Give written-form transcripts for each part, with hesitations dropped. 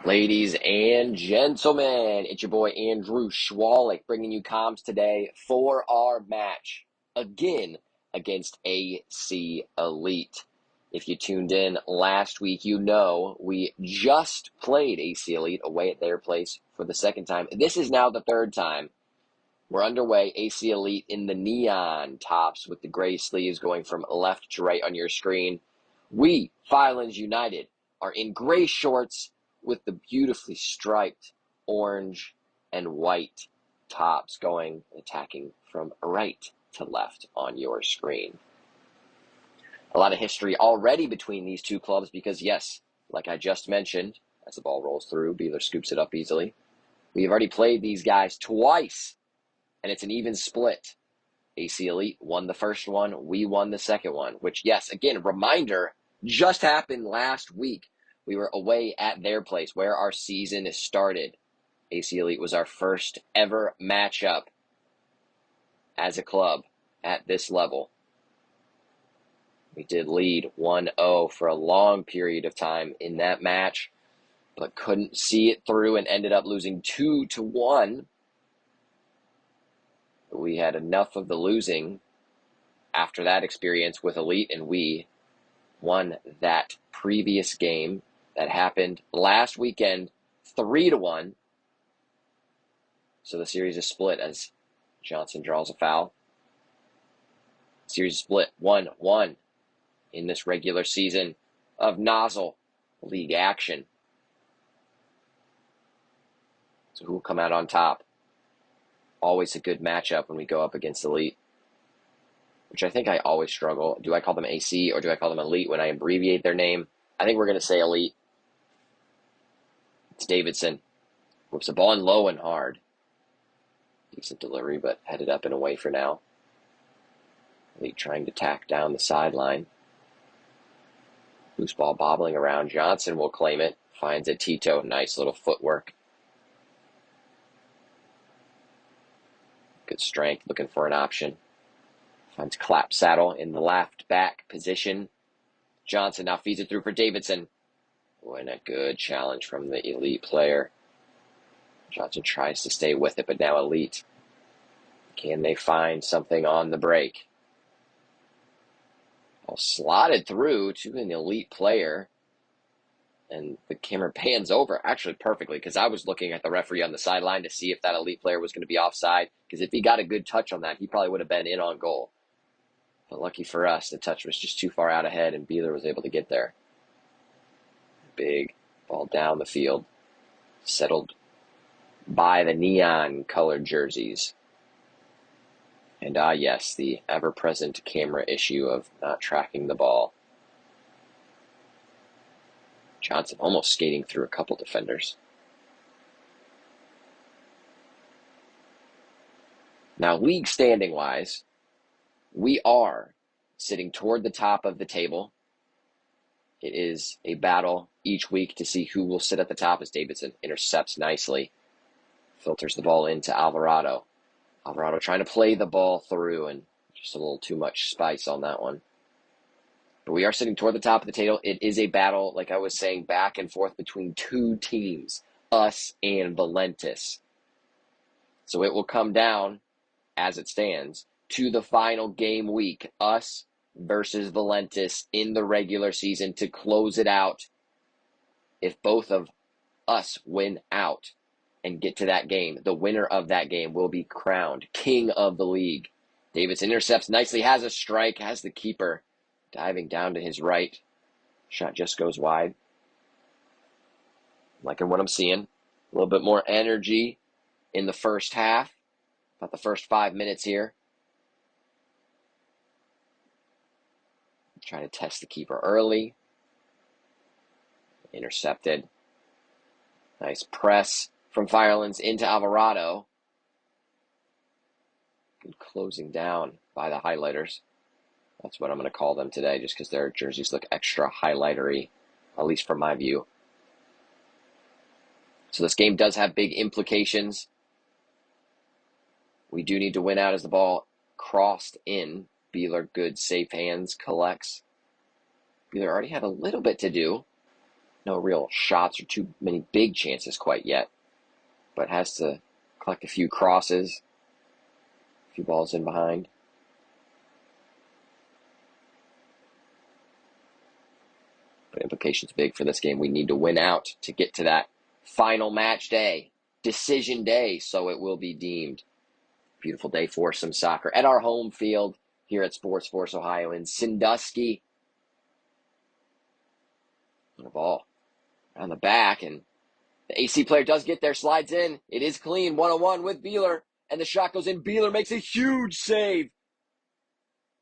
Ladies and gentlemen, it's your boy Andrew Schwalik bringing you comms today for our match again against AC Elite. If you tuned in last week, you know we just played AC Elite away at their place for the second time. This is now the third time. We're underway. AC Elite in the neon tops with the gray sleeves going from left to right on your screen. We, Firelands United, are in gray shorts with the beautifully striped orange and white tops attacking from right to left on your screen. A lot of history already between these two clubs because, yes, like I just mentioned, as the ball rolls through, Beeler scoops it up easily. We've already played these guys twice, and it's an even split. AC Elite won the first one, we won the second one, which, yes, again, reminder, just happened last week. We were away at their place where our season started. AC Elite was our first ever matchup as a club at this level. We did lead 1-0 for a long period of time in that match, but couldn't see it through and ended up losing 2-1. We had enough of the losing after that experience with Elite, and we won that previous game that happened last weekend 3-1. So the series is split as Johnson draws a foul. Series is split 1-1 in this regular season of NOSL League action. So who will come out on top? Always a good matchup when we go up against Elite, which I think I always struggle. Do I call them AC or do I call them Elite when I abbreviate their name? I think we're going to say Elite. It's Davidson. Whips the ball in low and hard. Decent delivery, but headed up and away for now. Elite trying to tack down the sideline. Loose ball bobbling around. Johnson will claim it. Finds it. Tito. Nice little footwork. Good strength. Looking for an option. Finds Clap Saddle in the left back position. Johnson now feeds it through for Davidson. Oh, and a good challenge from the Elite player. Johnson tries to stay with it, but now Elite. Can they find something on the break? All slotted through to an Elite player. And the camera pans over actually perfectly because I was looking at the referee on the sideline to see if that Elite player was going to be offside. Because if he got a good touch on that, he probably would have been in on goal. But lucky for us, the touch was just too far out ahead and Beeler was able to get there. Big ball down the field. Settled by the neon-colored jerseys. And yes, the ever-present camera issue of not tracking the ball. Johnson almost skating through a couple defenders. Now, league standing-wise, we are sitting toward the top of the table. It is a battle each week to see who will sit at the top as Davidson intercepts nicely. Filters the ball into Alvarado. Alvarado trying to play the ball through and just a little too much spice on that one. But we are sitting toward the top of the table. It is a battle, like I was saying, back and forth between two teams, us and Valentis. So it will come down, as it stands, to the final game week, us versus Valentis in the regular season to close it out. If both of us win out and get to that game, the winner of that game will be crowned king of the league. Davis intercepts nicely, has a strike, has the keeper diving down to his right. Shot just goes wide. Liking what I'm seeing. A little bit more energy in the first half. About the first 5 minutes here. Trying to test the keeper early. Intercepted. Nice press from Firelands into Alvarado. Good closing down by the highlighters. That's what I'm going to call them today, just because their jerseys look extra highlightery, at least from my view. So this game does have big implications. We do need to win out as the ball crossed in. Beeler, good, safe hands, collects. Beeler already had a little bit to do. No real shots or too many big chances quite yet, but has to collect a few crosses, a few balls in behind. But implications big for this game. We need to win out to get to that final match day, decision day, so it will be deemed. Beautiful day for some soccer at our home field here at Sports Force Ohio in Sandusky. The ball on the back, and the AC player does get there, slides in. It is clean, one-on-one with Beeler, and the shot goes in. Beeler makes a huge save.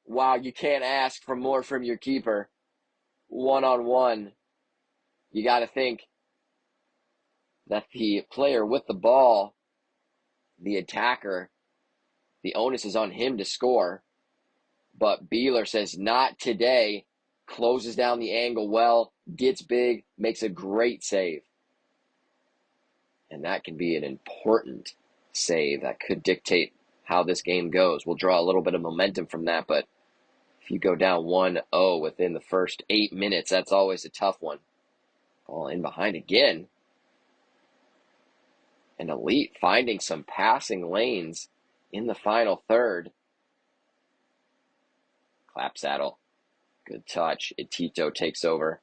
Wow, you can't ask for more from your keeper. One-on-one. You got to think that the player with the ball, the attacker, the onus is on him to score. But Beeler says, not today. Closes down the angle well, gets big, makes a great save. And that can be an important save that could dictate how this game goes. We'll draw a little bit of momentum from that, but if you go down 1-0 within the first 8 minutes, that's always a tough one. Ball in behind again. And Elite finding some passing lanes in the final third. Clapsaddle. Good touch. Itito takes over.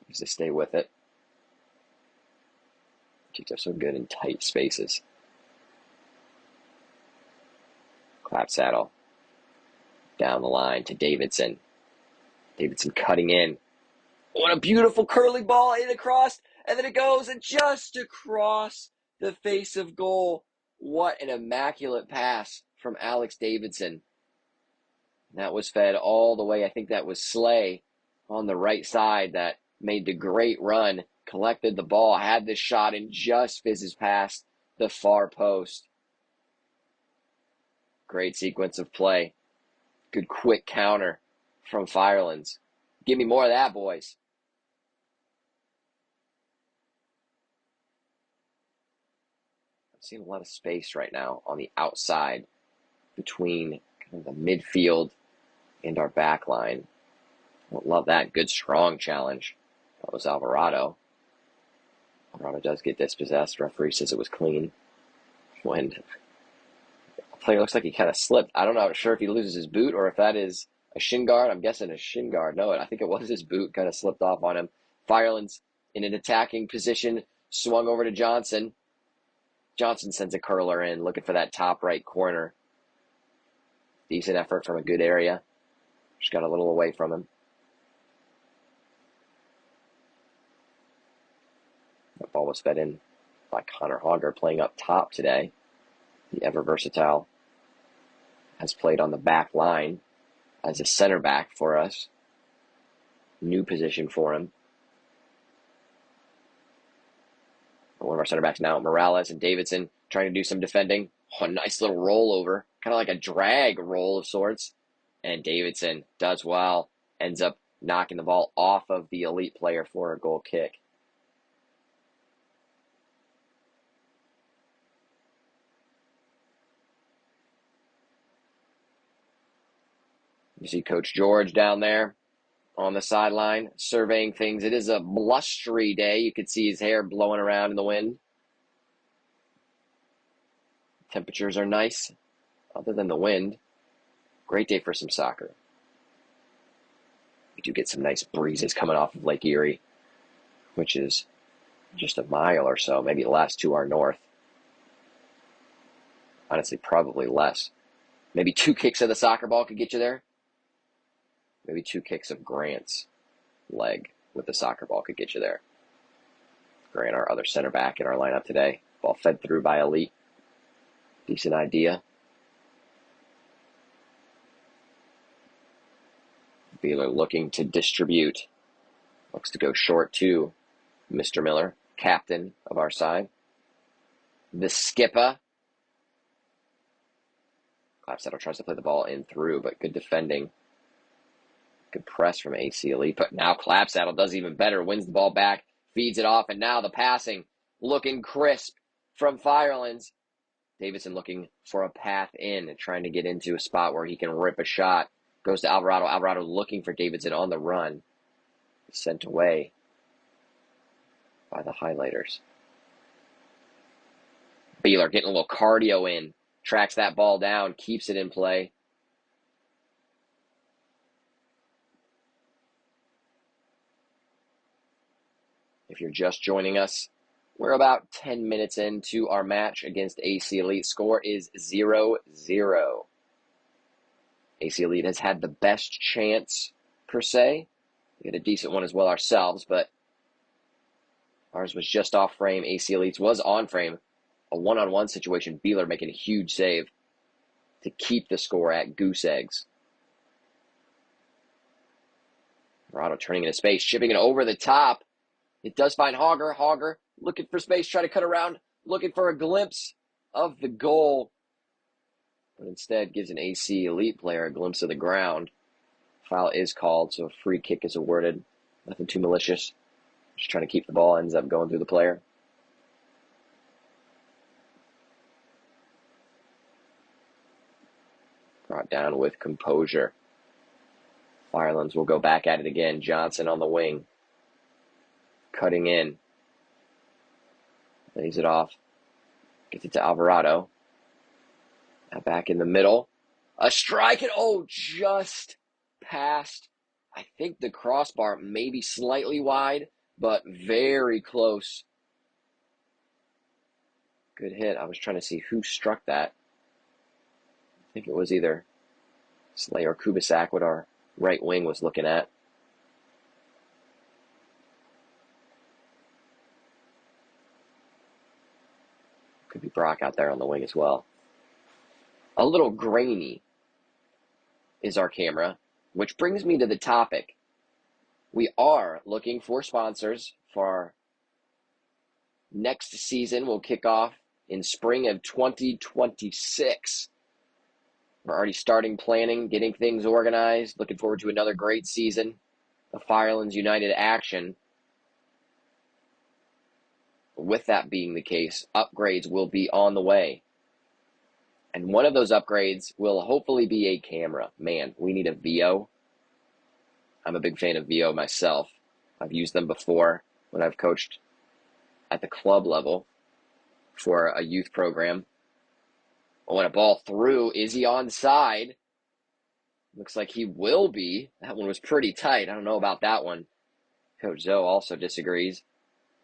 Tries to stay with it. Itito so good in tight spaces. Clapsaddle. Down the line to Davidson. Davidson cutting in. What a beautiful curly ball in across. And then it goes and just across the face of goal. What an immaculate pass from Alex Davidson. That was fed all the way. I think that was Slay on the right side that made the great run, collected the ball, had the shot, and just fizzes past the far post. Great sequence of play. Good quick counter from Firelands. Give me more of that, boys. I'm seeing a lot of space right now on the outside between kind of the midfield and our back line. Love that. Good, strong challenge. That was Alvarado. Alvarado does get dispossessed. Referee says it was clean. When the player looks like he kind of slipped. I'm not sure if he loses his boot or if that is a shin guard. I'm guessing a shin guard. No, I think it was his boot. Kind of slipped off on him. Firelands in an attacking position. Swung over to Johnson. Johnson sends a curler in, looking for that top right corner. Decent effort from a good area. Just got a little away from him. That ball was fed in by Connor Hogger, playing up top today. The ever versatile has played on the back line as a center back for us. New position for him. One of our center backs now, Morales and Davidson, trying to do some defending. Oh, a nice little rollover, kind of like a drag roll of sorts. And Davidson does well, ends up knocking the ball off of the Elite player for a goal kick. You see Coach George down there on the sideline surveying things. It is a blustery day. You could see his hair blowing around in the wind. Temperatures are nice, other than the wind. Great day for some soccer. We do get some nice breezes coming off of Lake Erie, which is just a mile or so, maybe less, to our north. Honestly, probably less. Maybe 2 kicks of the soccer ball could get you there. Maybe 2 kicks of Grant's leg with the soccer ball could get you there. Grant, our other center back in our lineup today. Ball fed through by Elite. Decent idea. Beeler looking to distribute. Looks to go short to Mr. Miller, captain of our side. The skipper. Clapsaddle tries to play the ball in through, but good defending. Good press from AC Elite, but now Clapsaddle does even better. Wins the ball back, feeds it off, and now the passing looking crisp from Firelands. Davidson looking for a path in and trying to get into a spot where he can rip a shot. Goes to Alvarado. Alvarado looking for Davidson on the run. sent away by the highlighters. Beeler getting a little cardio in, tracks that ball down, keeps it in play. If you're just joining us, we're about 10 minutes into our match against AC Elite. Score is 0-0. AC Elite has had the best chance, per se. We had a decent one as well ourselves, but ours was just off frame. AC Elite's was on frame. A one-on-one situation. Beeler making a huge save to keep the score at goose eggs. Morado turning into space, shipping it over the top. It does find Hogger. Hogger looking for space, trying to cut around, looking for a glimpse of the goal. But instead gives an AC Elite player a glimpse of the ground. Foul is called, so a free kick is awarded. Nothing too malicious. Just trying to keep the ball, ends up going through the player. Brought down with composure. Firelands will go back at it again. Johnson on the wing. Cutting in. Lays it off. Gets it to Alvarado. Now back in the middle. A strike, and just past, I think, the crossbar, maybe slightly wide, but very close. Good hit. I was trying to see who struck that. I think it was either Slay or Kubisak, what our right wing was looking at. Could be Brock out there on the wing as well. A little grainy is our camera, which brings me to the topic. We are looking for sponsors for our next season. We'll kick off in spring of 2026. We're already starting planning, getting things organized, looking forward to another great season of Firelands United action. With that being the case, upgrades will be on the way. And one of those upgrades will hopefully be a camera. Man, we need a VO. I'm a big fan of VO myself. I've used them before when I've coached at the club level for a youth program. When a ball through, is he onside? Looks like he will be. That one was pretty tight. I don't know about that one. Coach Zoe also disagrees.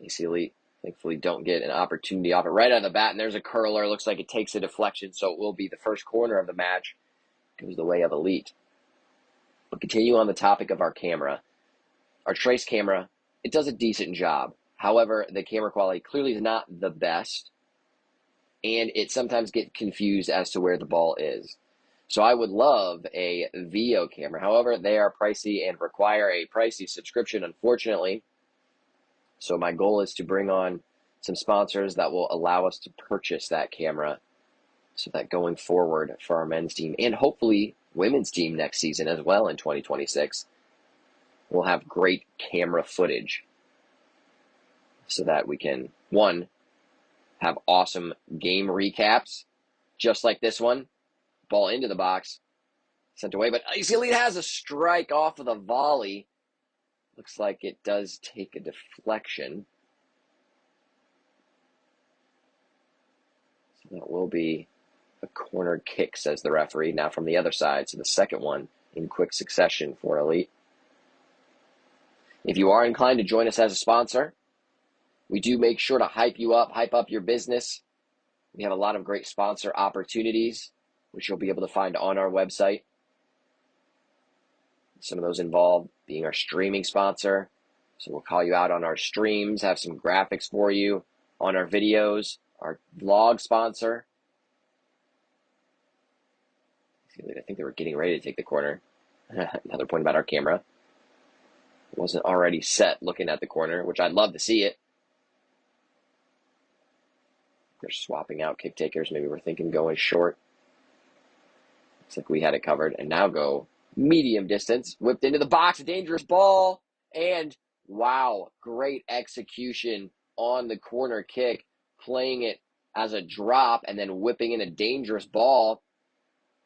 AC Elite thankfully don't get an opportunity off it right out of the bat, and there's a curler. Looks like it takes a deflection, so it will be the first corner of the match. Goes the way of Elite. We'll continue on the topic of our camera. Our trace camera, it does a decent job. However, the camera quality clearly is not the best, and it sometimes gets confused as to where the ball is. So I would love a VO camera. However, they are pricey and require a pricey subscription, unfortunately. So my goal is to bring on some sponsors that will allow us to purchase that camera so that going forward for our men's team and hopefully women's team next season as well in 2026, we'll have great camera footage so that we can, one, have awesome game recaps, just like this one. Ball into the box, sent away, but AC Elite has a strike off of the volley. Looks like it does take a deflection. So that will be a corner kick, says the referee. Now from the other side, so the second one in quick succession for Elite. If you are inclined to join us as a sponsor, we do make sure to hype you up, hype up your business. We have a lot of great sponsor opportunities, which you'll be able to find on our website. Some of those involve being our streaming sponsor. So we'll call you out on our streams, have some graphics for you on our videos, our vlog sponsor. I think they were getting ready to take the corner. Another point about our camera. It wasn't already set looking at the corner, which I'd love to see it. They're swapping out kick takers. Maybe we're thinking going short. Looks like we had it covered. And now go medium distance. Whipped into the box. A dangerous ball. And wow, great execution on the corner kick. Playing it as a drop and then whipping in a dangerous ball.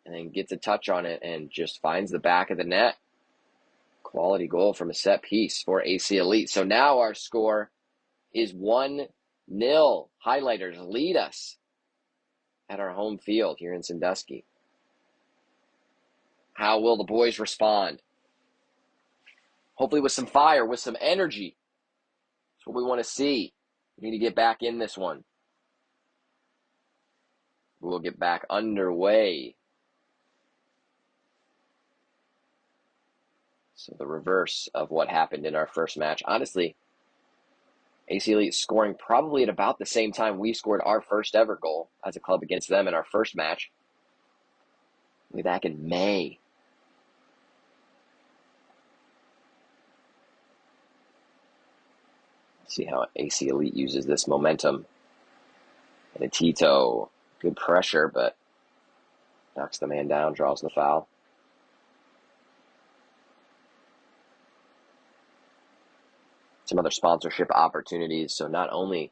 And then gets a touch on it and just finds the back of the net. Quality goal from a set piece for AC Elite. So now our score is 1-0. Highlighters lead us at our home field here in Sandusky. How will the boys respond? Hopefully with some fire, with some energy. That's what we want to see. We need to get back in this one. We'll get back underway. So the reverse of what happened in our first match. Honestly, AC Elite scoring probably at about the same time we scored our first ever goal as a club against them in our first match. Way back in May. Let's see how AC Elite uses this momentum. And Tito, good pressure, but knocks the man down, draws the foul. Some other sponsorship opportunities. So not only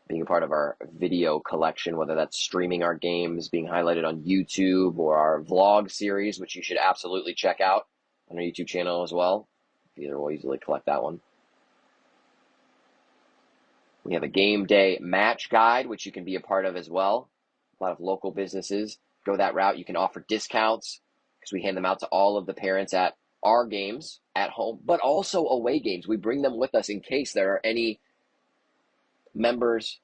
being a part of our video collection, whether that's streaming our games, being highlighted on YouTube, or our vlog series, which you should absolutely check out on our YouTube channel as well. Either will easily collect that one. We have a game day match guide, which you can be a part of as well. A lot of local businesses go that route. You can offer discounts because we hand them out to all of the parents at our games at home, but also away games. We bring them with us in case there are any members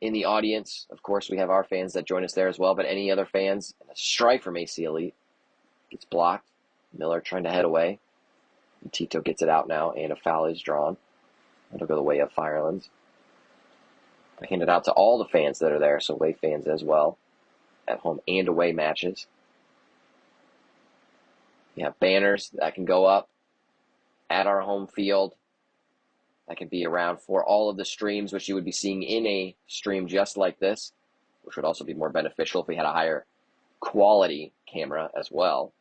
in the audience. Of course, we have our fans that join us there as well, but any other fans. And a strike from AC Elite gets blocked. Miller trying to head away. And Tito gets it out now, and a foul is drawn. It'll go the way of Firelands. I hand it out to all the fans that are there, so away fans as well, at home and away matches. We have banners that can go up at our home field. That can be around for all of the streams, which you would be seeing in a stream just like this, which would also be more beneficial if we had a higher quality camera as well.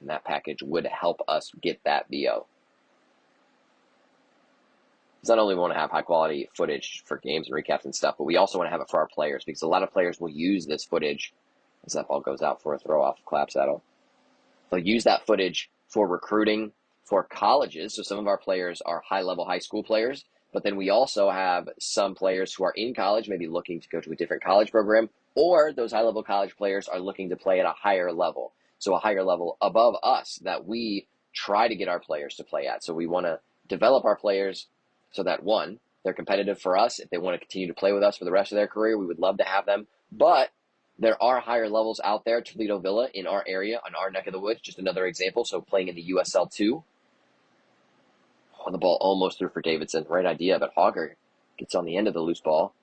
And that package would help us get that VO. Because not only we want to have high quality footage for games and recaps and stuff, but we also want to have it for our players, because a lot of players will use this footage as that ball goes out for a throw off of Clapsaddle. They'll use that footage for recruiting for colleges. So some of our players are high-level high school players, but then we also have some players who are in college, maybe looking to go to a different college program, or those high-level college players are looking to play at a higher level. So a higher level above us that we try to get our players to play at. So we want to develop our players so that, one, they're competitive for us. If they want to continue to play with us for the rest of their career, we would love to have them. But there are higher levels out there. Toledo Villa in our area, on our neck of the woods, just another example. So playing in the USL 2. Oh, the ball almost through for Davidson. Right idea, but Hogger gets on the end of the loose ball.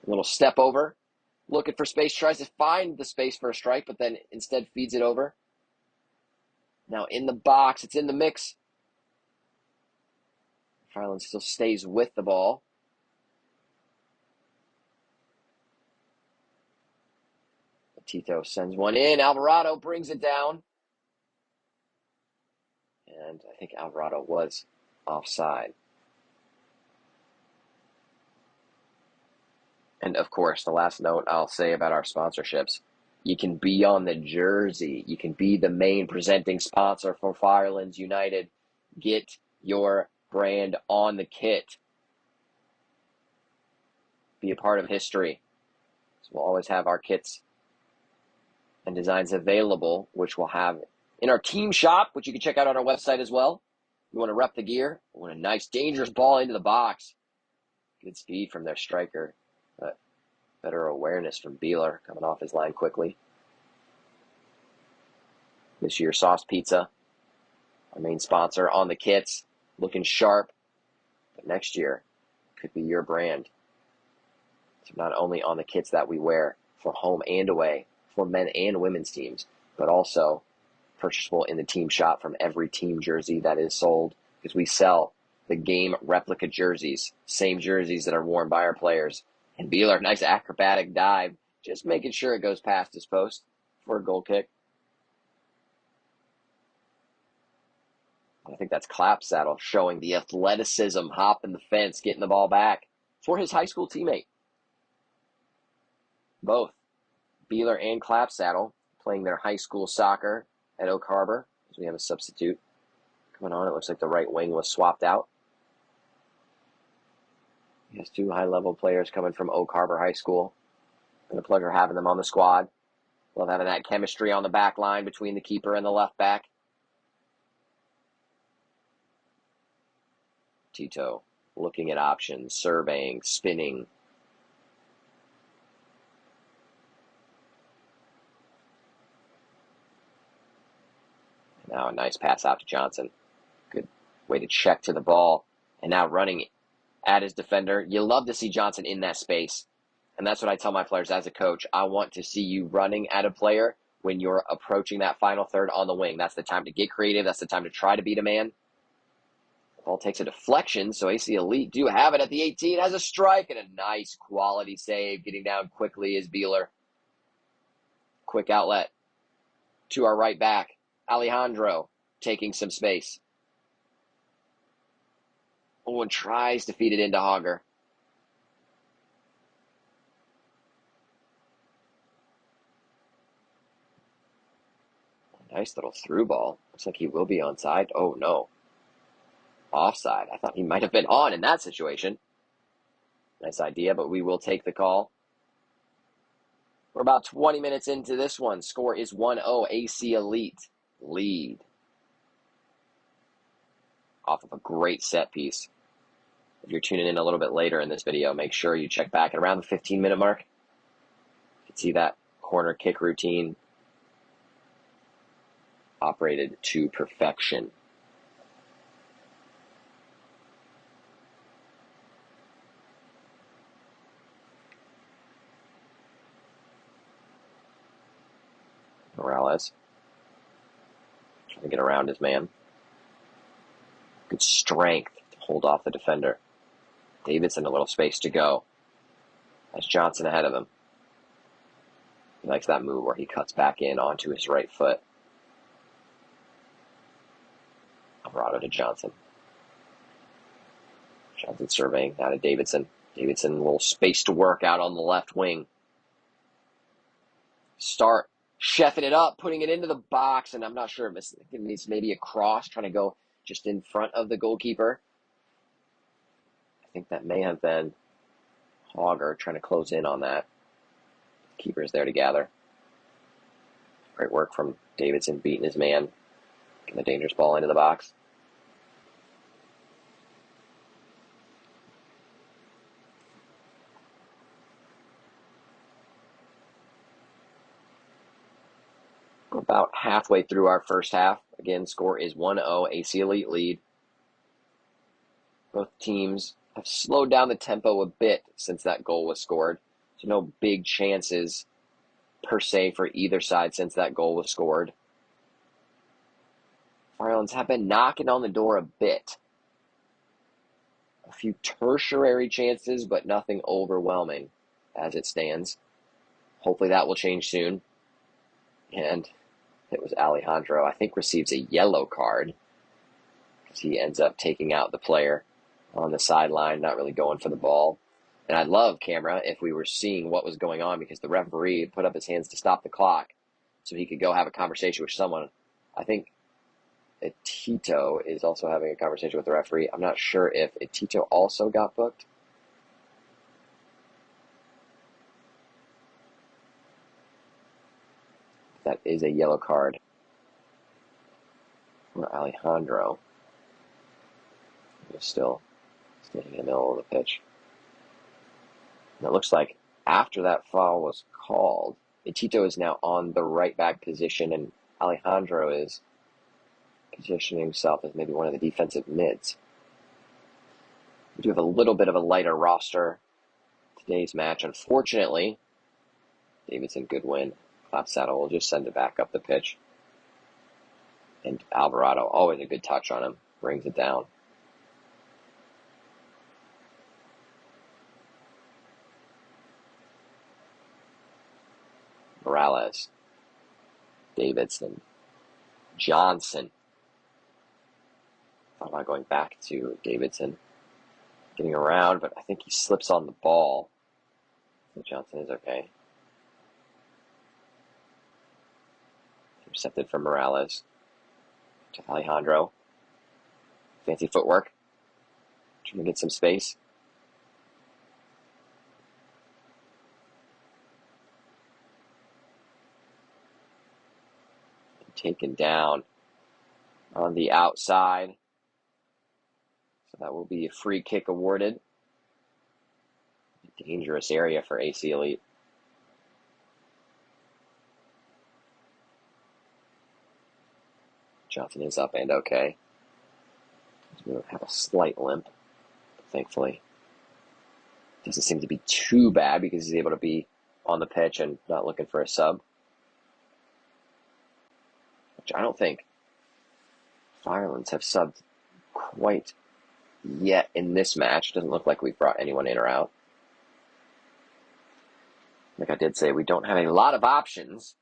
A little step over. Looking for space. Tries to find the space for a strike, but then instead feeds it over. Now in the box. It's in the mix. Firelands still stays with the ball. Tito sends one in. Alvarado brings it down. And I think Alvarado was offside. And of course, the last note I'll say about our sponsorships, you can be on the jersey. You can be the main presenting sponsor for Firelands United. Get your brand on the kit. Be a part of history. So we'll always have our kits and designs available, which we'll have in our team shop, which you can check out on our website as well. You want to rep the gear. You want a nice, dangerous ball into the box. Good speed from their striker, but better awareness from Beeler coming off his line quickly. This year, Sauce Pizza, our main sponsor on the kits, looking sharp. But next year could be your brand. So not only on the kits that we wear for home and away, for men and women's teams, but also purchasable in the team shop from every team jersey that is sold, because we sell the game replica jerseys, same jerseys that are worn by our players. And Beeler, nice acrobatic dive, just making sure it goes past his post for a goal kick. I think that's Clapsaddle showing the athleticism, hopping the fence, getting the ball back for his high school teammate. Both Beeler and Clapsaddle playing their high school soccer at Oak Harbor, as we have a substitute Coming on, it looks like the right wing was swapped out. He has two high-level players coming from Oak Harbor High School. Been a pleasure having them on the squad. Love having that chemistry on the back line between the keeper and the left back. Tito looking at options, surveying, spinning. Now a nice pass out to Johnson. Good way to check to the ball. And now running at his defender. You love to see Johnson in that space. And that's what I tell my players as a coach. I want to see you running at a player when you're approaching that final third on the wing. That's the time to get creative. That's the time to try to beat a man. The ball takes a deflection, so AC Elite do have it at the 18. Has a strike and a nice quality save. Getting down quickly is Beeler. Quick outlet to our right back. Alejandro taking some space. Oh, and tries to feed it into Hogger. Nice little through ball. Looks like he will be onside. Oh, no. Offside. I thought he might have been on in that situation. Nice idea, but we will take the call. We're about 20 minutes into this one. Score is 1-0. AC Elite lead. Off of a great set piece. If you're tuning in a little bit later in this video, make sure you check back at around the 15-minute mark. You can see that corner kick routine operated to perfection. Morales trying to get around his man. Good strength to hold off the defender. Davidson a little space to go. That's Johnson ahead of him. He likes that move where he cuts back in onto his right foot. Alvarado to Johnson. Johnson surveying, now to Davidson. Davidson, a little space to work out on the left wing. Start chefing it up, putting it into the box, and I'm not sure if it's maybe a cross, trying to go just in front of the goalkeeper. I think that may have been Hogger trying to close in on that. Keeper is there to gather. Great work from Davidson, beating his man, getting the dangerous ball into the box. We're about halfway through our first half. Again, score is 1-0, AC Elite lead. Both teams have slowed down the tempo a bit since that goal was scored. So no big chances per se for either side since that goal was scored. Firelands have been knocking on the door a bit. A few tertiary chances, but nothing overwhelming as it stands. Hopefully that will change soon. And it was Alejandro, I think, receives a yellow card because he ends up taking out the player on the sideline, not really going for the ball. And I'd love, camera, if we were seeing what was going on because the referee put up his hands to stop the clock so he could go have a conversation with someone. I think Tito is also having a conversation with the referee. I'm not sure if Tito also got booked. That is a yellow card for Alejandro. He's still standing in the middle of the pitch. And it looks like after that foul was called, Tito is now on the right back position, and Alejandro is positioning himself as maybe one of the defensive mids. We do have a little bit of a lighter roster today's match. Unfortunately, Davidson, good win. Clapsaddle will just send it back up the pitch. And Alvarado, always a good touch on him, brings it down. Morales, Davidson, Johnson. Thought about going back to Davidson, getting around, but I think he slips on the ball. I think Johnson is okay. Intercepted from Morales to Alejandro. Fancy footwork. Trying to get some space. Taken down on the outside. So that will be a free kick awarded. Dangerous area for AC Elite. Johnson is up and okay. He's going to have a slight limp, thankfully. Doesn't seem to be too bad because he's able to be on the pitch and not looking for a sub. Which I don't think Firelands have subbed quite yet in this match. Doesn't look like we've brought anyone in or out. Like I did say, we don't have a lot of options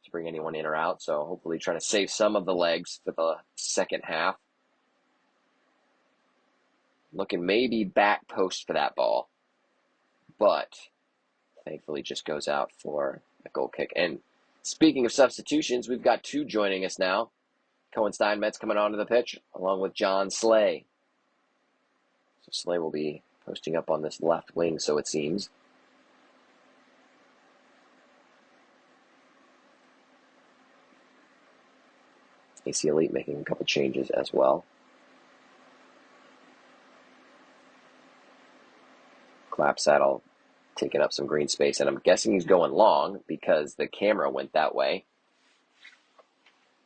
to bring anyone in or out, so hopefully trying to save some of the legs for the second half. Looking maybe back post for that ball, but thankfully just goes out for a goal kick. And speaking of substitutions, we've got two joining us now. Cohen Steinmetz coming onto the pitch, along with John Slay. So Slay will be posting up on this left wing, so it seems. AC Elite making a couple changes as well. Clapsaddle taking up some green space, and I'm guessing he's going long because the camera went that way.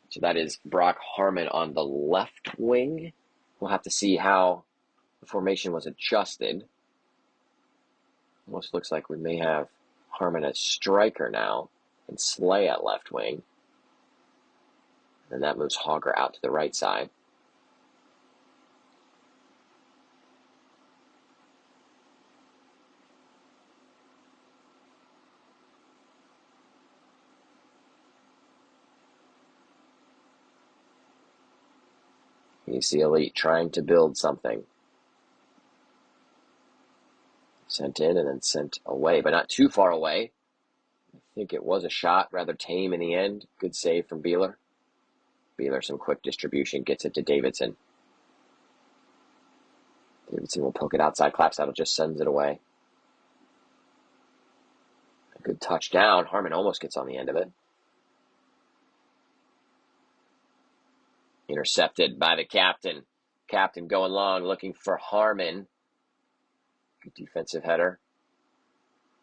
So that is Brock Harmon on the left wing. We'll have to see how the formation was adjusted. Almost looks like we may have Harmon as striker now and Slay at left wing. And that moves Hogger out to the right side. AC Elite trying to build something. Sent in and then sent away, but not too far away. I think it was a shot, rather tame in the end. Good save from Beeler. Beeler, some quick distribution, gets it to Davidson. Davidson will poke it outside. Clapsaddle just sends it away. A good touchdown. Harmon almost gets on the end of it. Intercepted by the captain. Captain going long, looking for Harmon. Good defensive header.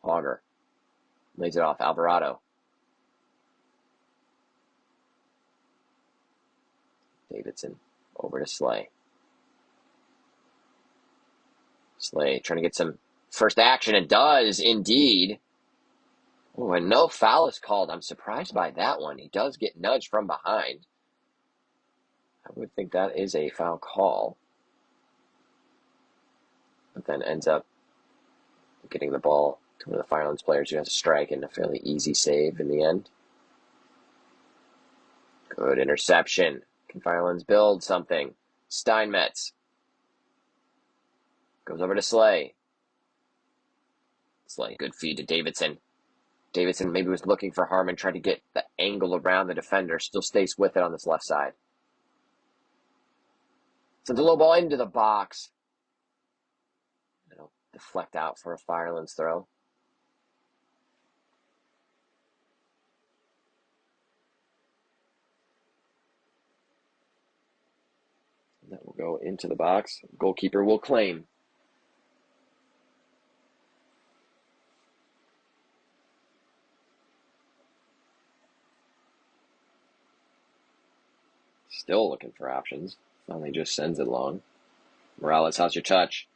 Hogger lays it off. Alvarado. Davidson over to Slay. Slay trying to get some first action, and does indeed. Oh, and no foul is called. I'm surprised by that one. He does get nudged from behind. I would think that is a foul call. But then ends up getting the ball to one of the Firelands players who has a strike and a fairly easy save in the end. Good interception. Can Firelands build something? Steinmetz goes over to Slay. Slay, good feed to Davidson. Davidson maybe was looking for Harmon, tried to get the angle around the defender. Still stays with it on this left side. Sends a low ball into the box. It'll deflect out for a Firelands throw. That will go into the box. Goalkeeper will claim. Still looking for options. Finally just sends it long. Morales, how's your touch?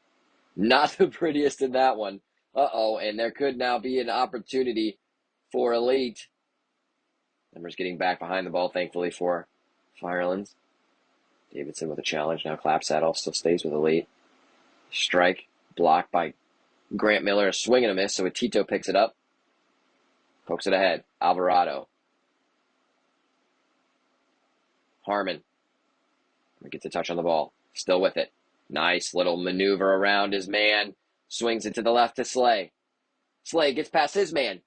Not the prettiest in that one. Uh-oh, and there could now be an opportunity for Elite. Numbers getting back behind the ball, thankfully, for Firelands. Davidson with a challenge. Now Clapsaddle still stays with Elite. Strike, blocked by Grant Miller. A swing and a miss, so Tito picks it up. Pokes it ahead. Alvarado. Harmon gets a touch on the ball. Still with it. Nice little maneuver around his man. Swings it to the left to Slay. Slay gets past his man.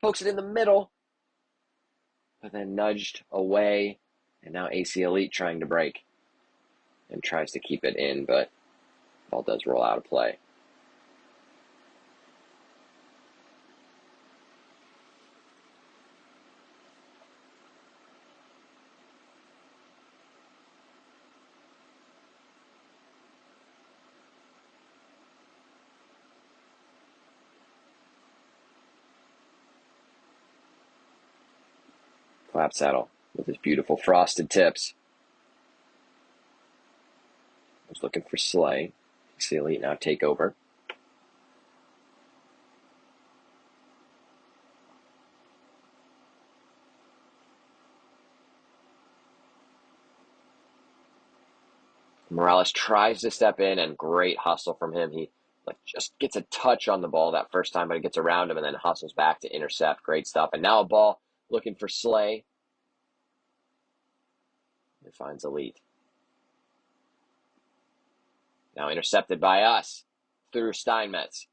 Pokes it in the middle. But then nudged away. And now AC Elite trying to break. and tries to keep it in, but ball does roll out of play. Clap saddle with his beautiful frosted tips. Was looking for Slay. See Elite now take over. Morales tries to step in, and great hustle from him. He just gets a touch on the ball that first time, but it gets around him and then hustles back to intercept. Great stuff. And now a ball looking for Slay. It finds Elite. Now intercepted by us through Steinmetz.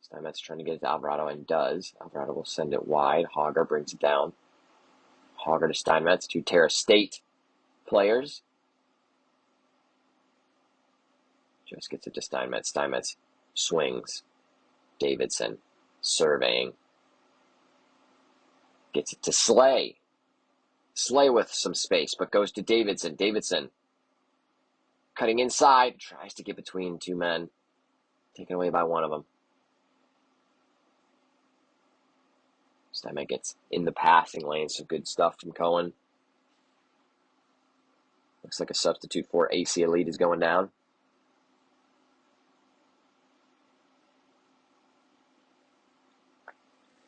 Steinmetz trying to get it to Alvarado, and does. Alvarado will send it wide. Hogger brings it down. Hogger to Steinmetz, two Terra State players. Just gets it to Steinmetz. Steinmetz swings. Davidson surveying. Gets it to Slay. Slay with some space, but goes to Davidson. Davidson cutting inside. Tries to get between two men. Taken away by one of them. Steinmetz gets in the passing lane. Some good stuff from Cohen. Looks like a substitute for AC Elite is going down.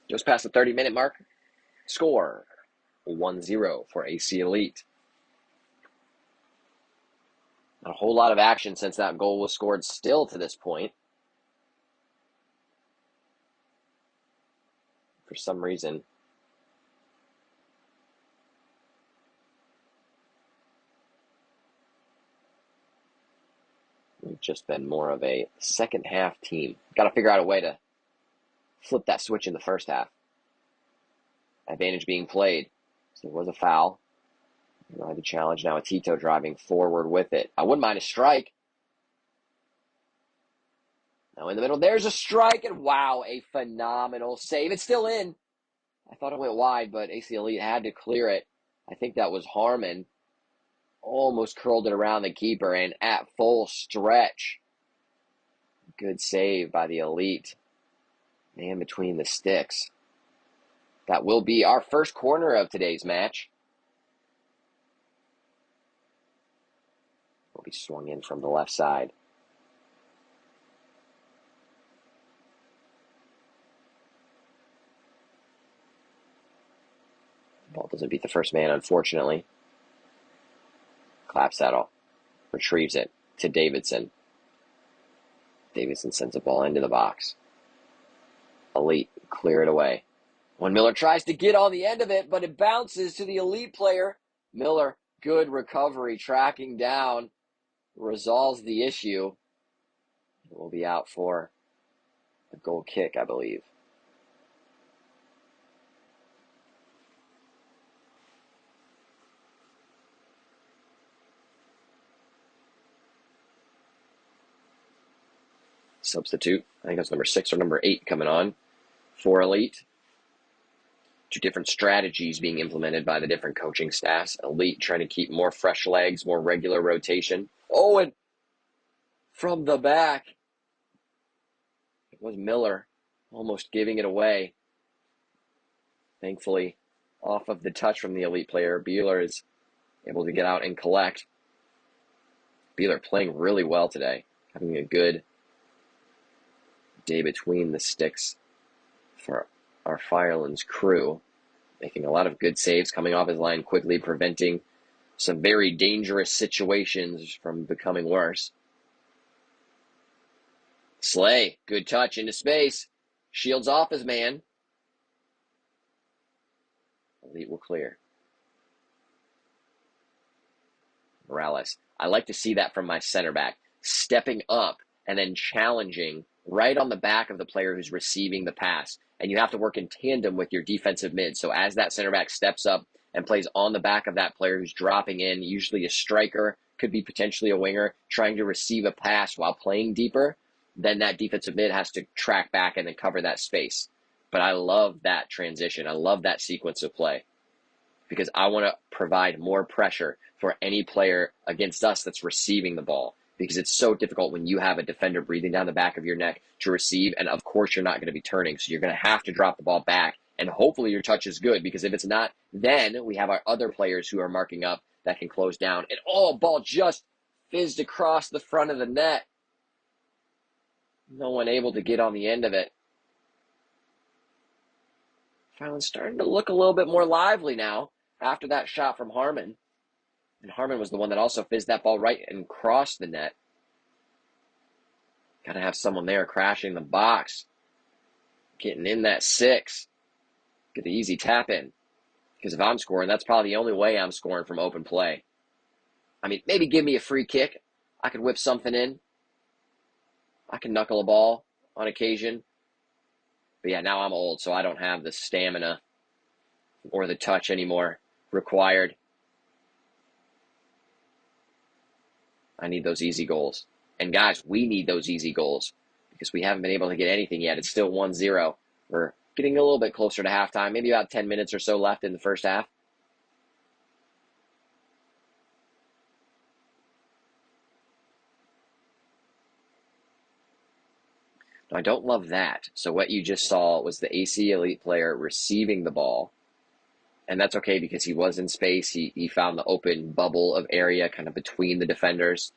Just past the 30-minute mark. Score 1-0 for AC Elite. Not a whole lot of action since that goal was scored still to this point. For some reason, we've just been more of a second half team. Got to figure out a way to flip that switch in the first half. Advantage being played. So there was a foul. The challenge now, Tito driving forward with it. I wouldn't mind a strike. Now in the middle, there's a strike, and wow, a phenomenal save. It's still in. I thought it went wide, but AC Elite had to clear it. I think that was Harmon. Almost curled it around the keeper, and at full stretch. Good save by the Elite. Man between the sticks. That will be our first corner of today's match. Will be swung in from the left side. Ball doesn't beat the first man, unfortunately. Clapsaddle retrieves it to Davidson. Davidson sends a ball into the box. Elite clear it away. When Miller tries to get on the end of it, but it bounces to the Elite player. Miller, good recovery, tracking down, resolves the issue. It will be out for a goal kick, I believe. Substitute, I think that's number 6 or number 8 coming on for Elite. Two different strategies being implemented by the different coaching staffs. Elite trying to keep more fresh legs, more regular rotation. Oh, and from the back, it was Miller almost giving it away. Thankfully, off of the touch from the Elite player, Bueller is able to get out and collect. Bueller playing really well today, having a good day between the sticks for our Firelands crew, making a lot of good saves, coming off his line quickly, preventing some very dangerous situations from becoming worse. Slay, good touch into space, shields off his man. Elite will clear. Morales, I like to see that from my center back, stepping up and then challenging right on the back of the player who's receiving the pass. And you have to work in tandem with your defensive mid. So as that center back steps up and plays on the back of that player who's dropping in, usually a striker, could be potentially a winger trying to receive a pass while playing deeper, then that defensive mid has to track back and then cover that space. But I love that transition. I love that sequence of play because I want to provide more pressure for any player against us that's receiving the ball, because it's so difficult when you have a defender breathing down the back of your neck to receive, and of course you're not going to be turning, so you're going to have to drop the ball back, and hopefully your touch is good, because if it's not, then we have our other players who are marking up that can close down, and ball just fizzed across the front of the net. No one able to get on the end of it. Firelands starting to look a little bit more lively now after that shot from Harmon. And Harmon was the one that also fizzed that ball right and crossed the net. Got to have someone there crashing the box, getting in that 6. Get the easy tap in. Because if I'm scoring, that's probably the only way I'm scoring from open play. I mean, maybe give me a free kick. I could whip something in. I can knuckle a ball on occasion. But yeah, now I'm old, so I don't have the stamina or the touch anymore required. I need those easy goals. And guys, we need those easy goals because we haven't been able to get anything yet. It's still 1-0. We're getting a little bit closer to halftime, maybe about 10 minutes or so left in the first half. Now, I don't love that. So what you just saw was the AC Elite player receiving the ball. And that's okay because he was in space. He found the open bubble of area kind of between the defenders.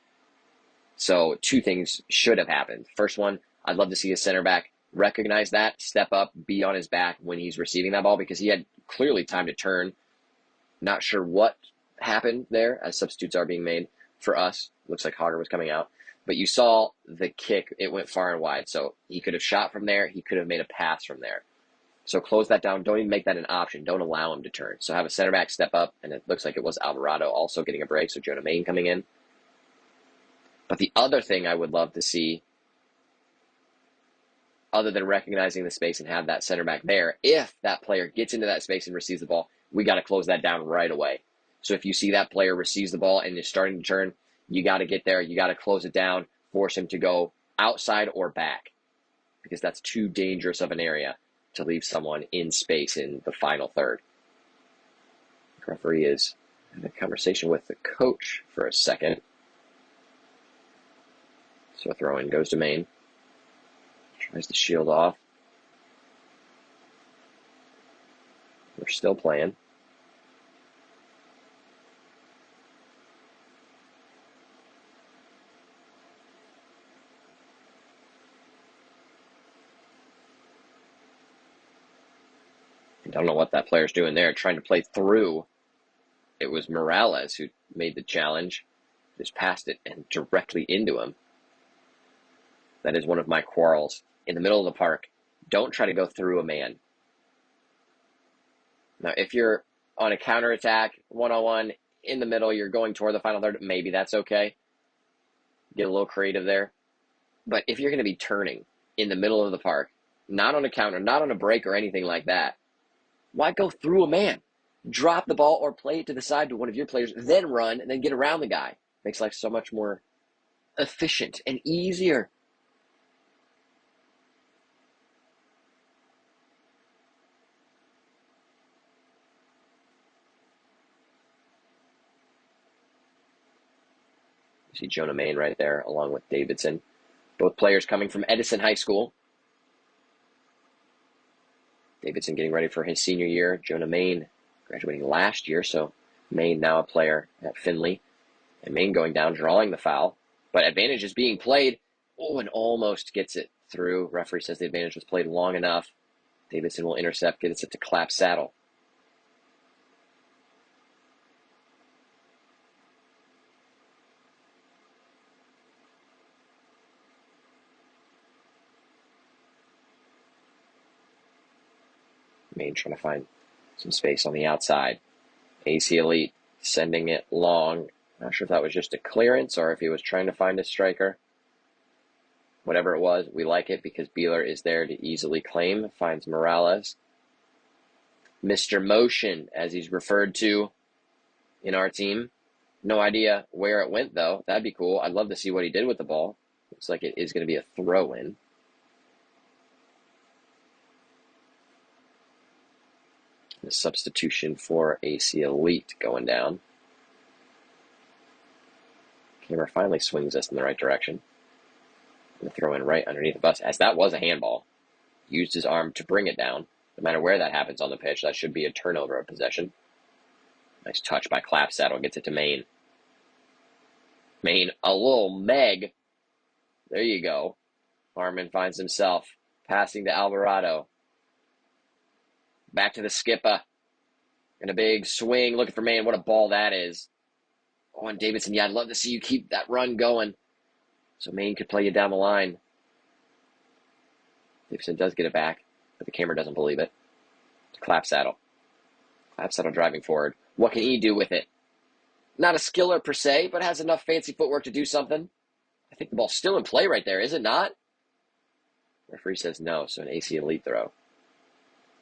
So 2 things should have happened. First one, I'd love to see a center back recognize that, step up, be on his back when he's receiving that ball, because he had clearly time to turn. Not sure what happened there as substitutes are being made for us. Looks like Hager was coming out. But you saw the kick. It went far and wide. So he could have shot from there. He could have made a pass from there. So close that down. Don't even make that an option. Don't allow him to turn. So have a center back step up, and it looks like it was Alvarado also getting a break, so Jonah Main coming in. But the other thing I would love to see, other than recognizing the space and have that center back there, if that player gets into that space and receives the ball, we got to close that down right away. So if you see that player receives the ball and is starting to turn, you got to get there. You got to close it down, force him to go outside or back, because that's too dangerous of an area to leave someone in space in the final third. The referee is having a conversation with the coach for a second. So a throw in goes to Main. Tries to shield off. We're still playing. I don't know what that player's doing there, trying to play through. It was Morales who made the challenge. Just passed it and directly into him. That is one of my quarrels. In the middle of the park, don't try to go through a man. Now, if you're on a counterattack, 1-on-1, in the middle, you're going toward the final third, maybe that's okay. Get a little creative there. But if you're going to be turning in the middle of the park, not on a counter, not on a break or anything like that, why go through a man? Drop the ball or play it to the side to one of your players, then run and then get around the guy. Makes life so much more efficient and easier. You see Jonah Main right there along with Davidson. Both players coming from Edison High School. Davidson getting ready for his senior year. Jonah Main graduating last year, so Main now a player at Finley. And Main going down, drawing the foul. But advantage is being played. Oh, and almost gets it through. Referee says the advantage was played long enough. Davidson will intercept, gets it to Clap Saddle. Main trying to find some space on the outside. AC Elite sending it long. Not sure if that was just a clearance or if he was trying to find a striker. Whatever it was, we like it because Beeler is there to easily claim. Finds Morales. Mr. Motion, as he's referred to in our team. No idea where it went, though. That'd be cool. I'd love to see what he did with the ball. Looks like it is going to be a throw-in. The substitution for AC Elite going down. Camera finally swings us in the right direction. And the throw-in right underneath the bus, as that was a handball. Used his arm to bring it down. No matter where that happens on the pitch, that should be a turnover of possession. Nice touch by Clapsaddle. Gets it to Maine. Maine, a little Meg. There you go. Harmon finds himself passing to Alvarado. Back to the skipper. And a big swing. Looking for Maine. What a ball that is. Oh, and Davidson, yeah, I'd love to see you keep that run going so Maine could play you down the line. Davidson does get it back, but the camera doesn't believe it. Clapsaddle. Clapsaddle driving forward. What can he do with it? Not a skiller per se, but has enough fancy footwork to do something. I think the ball's still in play right there, is it not? Referee says no, so an AC Elite throw.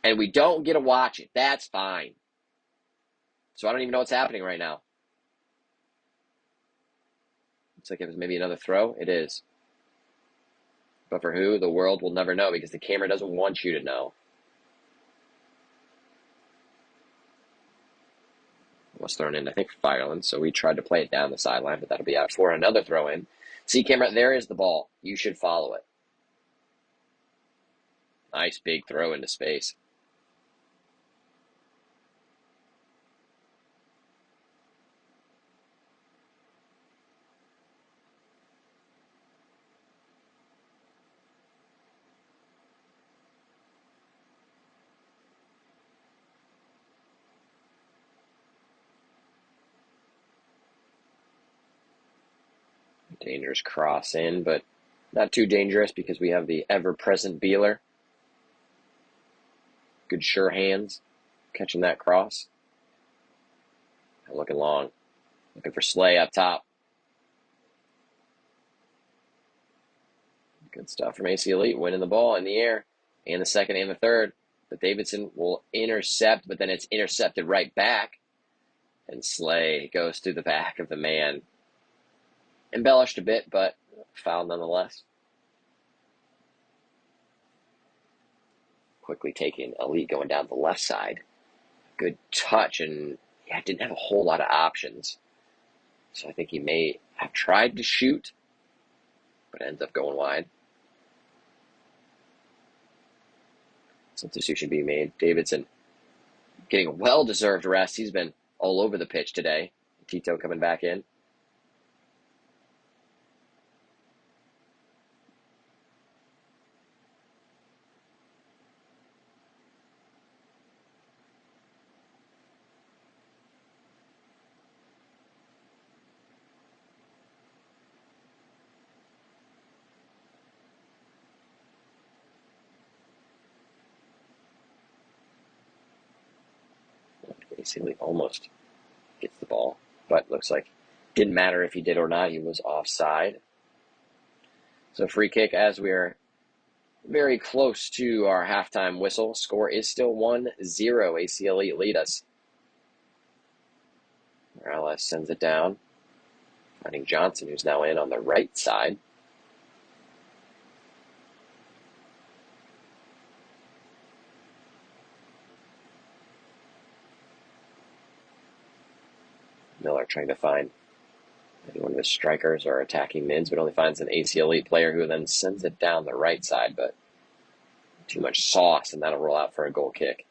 And we don't get to watch it. That's fine. So I don't even know what's happening right now. Looks like it was maybe another throw. It is. But for who? The world will never know because the camera doesn't want you to know. Was thrown in, I think, Firelands, so we tried to play it down the sideline, but that'll be out for another throw in. See, camera, there is the ball. You should follow it. Nice big throw into space. Dangerous cross in, but not too dangerous because we have the ever-present Beeler. Good sure hands catching that cross. Looking long. Looking for Slay up top. Good stuff from AC Elite, winning the ball in the air, and the second and the third. But Davidson will intercept, but then it's intercepted right back. And Slay goes through the back of the man. Embellished a bit, but foul nonetheless. Quickly taking Elite going down the left side. Good touch, and yeah, didn't have a whole lot of options. So I think he may have tried to shoot, but ends up going wide. Substitution being made. Davidson getting a well-deserved rest. He's been all over the pitch today. Tito coming back in. Basically almost gets the ball, but looks like didn't matter if he did or not. He was offside. So free kick as we're very close to our halftime whistle. Score is still 1-0. AC Elite lead us. Morales sends it down. Finding Johnson, who's now in on the right side. Miller trying to find maybe one of his strikers or attacking mids, but only finds an AC Elite player who then sends it down the right side, but too much sauce, and that'll roll out for a goal kick.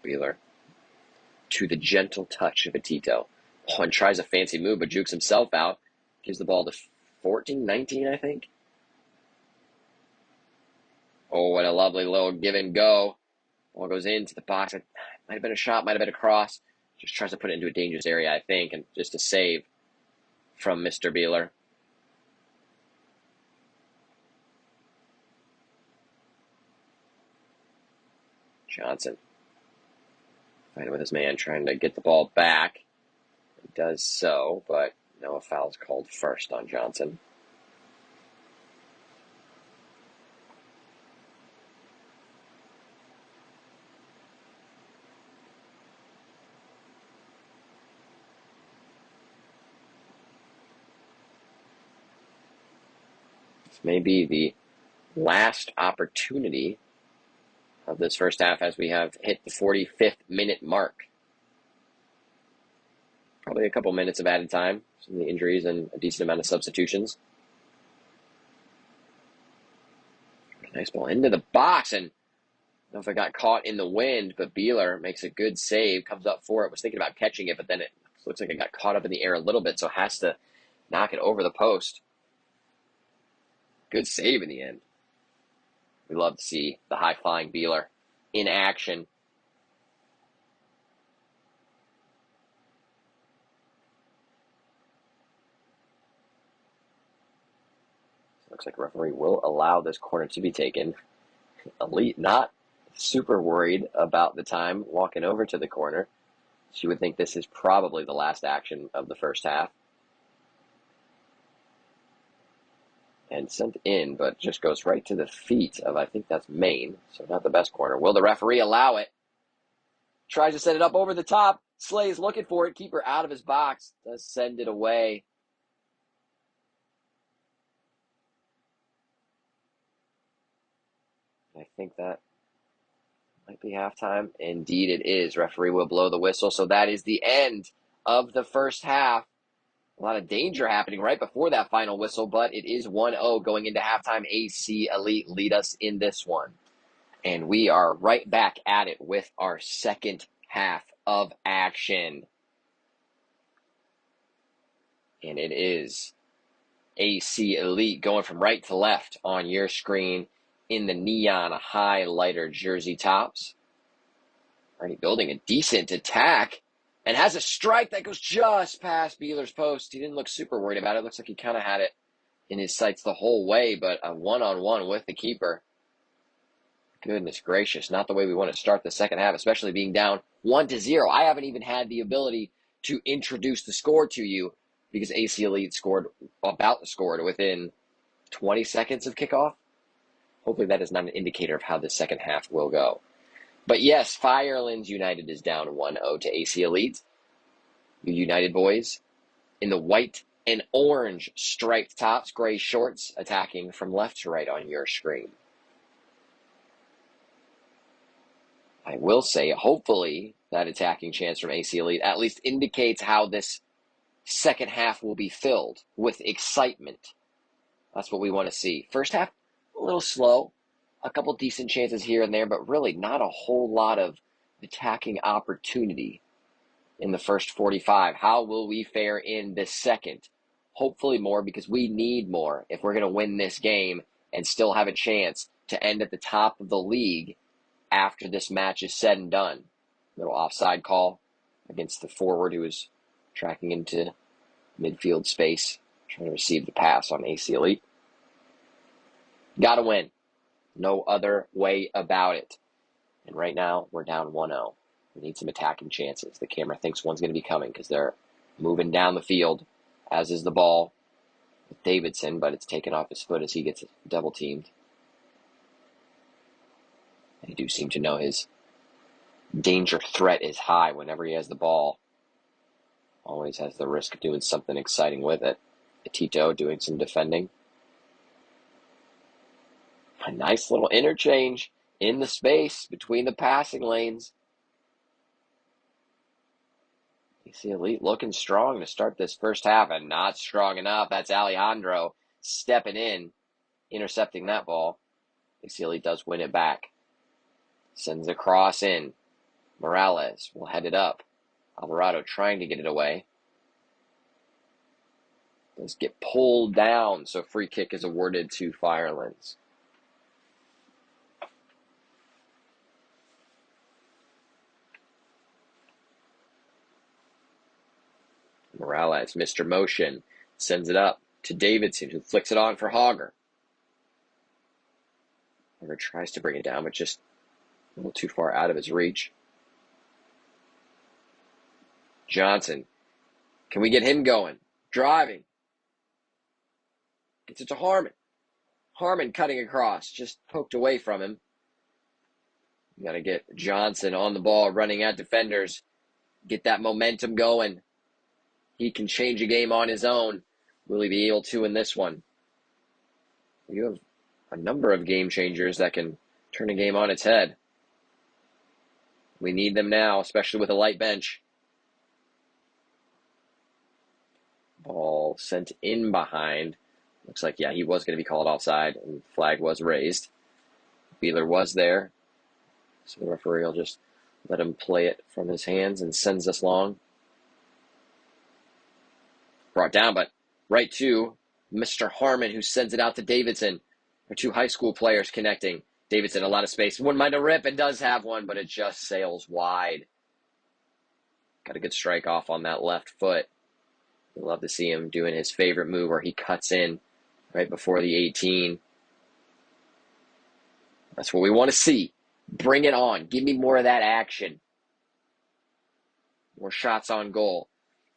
Wheeler to the gentle touch of a Tito. Oh, and tries a fancy move, but jukes himself out. Gives the ball to 14, 19, I think. Oh, what a lovely little give and go. Ball goes into the box. It might have been a shot, might have been a cross. Just tries to put it into a dangerous area, I think, and just a save from Mr. Beeler. Johnson Fighting with his man, trying to get the ball back. He does so, but no foul is called first on Johnson. This may be the last opportunity of this first half as we have hit the 45th minute mark. Probably a couple minutes of added time, some of the injuries and a decent amount of substitutions. Nice ball into the box, and I don't know if it got caught in the wind, but Beeler makes a good save, comes up for it. Was thinking about catching it, but then it looks like it got caught up in the air a little bit, so has to knock it over the post. Good save in the end. We love to see the high-flying Beeler in action. Looks like a referee will allow this corner to be taken. Elite not super worried about the time walking over to the corner. She would think this is probably the last action of the first half. And sent in, but just goes right to the feet of, I think that's Maine, so not the best corner. Will the referee allow it? Tries to set it up over the top. Slay's looking for it. Keeper out of his box. Does send it away. I think that might be halftime. Indeed it is. Referee will blow the whistle. So that is the end of the first half. A lot of danger happening right before that final whistle, but it is 1-0 going into halftime. AC Elite lead us in this one. And we are right back at it with our second half of action. And it is AC Elite going from right to left on your screen in the neon highlighter jersey tops. Already building a decent attack and has a strike that goes just past Beeler's post. He didn't look super worried about it. Looks like he kind of had it in his sights the whole way, but a one-on-one with the keeper. Goodness gracious, not the way we want to start the second half, especially being down 1-0. I haven't even had the ability to introduce the score to you because AC Elite scored within 20 seconds of kickoff. Hopefully that is not an indicator of how the second half will go. But yes, Firelands United is down 1-0 to AC Elite. You United boys in the white and orange striped tops, gray shorts, attacking from left to right on your screen. I will say, hopefully, that attacking chance from AC Elite at least indicates how this second half will be filled with excitement. That's what we want to see. First half, a little slow. A couple decent chances here and there, but really not a whole lot of attacking opportunity in the first 45. How will we fare in the second? Hopefully more, because we need more if we're going to win this game and still have a chance to end at the top of the league after this match is said and done. Little offside call against the forward who was tracking into midfield space, trying to receive the pass on AC Elite. Got to win. No other way about it. And right now, we're down 1-0. We need some attacking chances. The camera thinks one's going to be coming because they're moving down the field, as is the ball with Davidson, but it's taken off his foot as he gets double-teamed. They do seem to know his danger threat is high whenever he has the ball. Always has the risk of doing something exciting with it. Tito doing some defending. A nice little interchange in the space between the passing lanes. AC Elite looking strong to start this first half, and not strong enough. That's Alejandro stepping in, intercepting that ball. AC Elite does win it back. Sends a cross in. Morales will head it up. Alvarado trying to get it away. Does get pulled down, so free kick is awarded to Firelands. Morales, Mr. Motion, sends it up to Davidson, who flicks it on for Hogger. Hogger tries to bring it down, but just a little too far out of his reach. Johnson. Can we get him going? Driving. Gets it to Harmon. Harmon cutting across. Just poked away from him. You got to get Johnson on the ball, running at defenders. Get that momentum going. He can change a game on his own. Will he be able to in this one? You have a number of game changers that can turn a game on its head. We need them now, especially with a light bench. Ball sent in behind. Looks like, yeah, he was going to be called offside, and flag was raised. Beeler was there. So the referee will just let him play it from his hands and sends us long. Brought down, but right to Mr. Harmon, who sends it out to Davidson. Our two high school players connecting. Davidson, a lot of space. Wouldn't mind a rip, and does have one, but it just sails wide. Got a good strike off on that left foot. We'd love to see him doing his favorite move where he cuts in right before the 18. That's what we want to see. Bring it on. Give me more of that action. More shots on goal.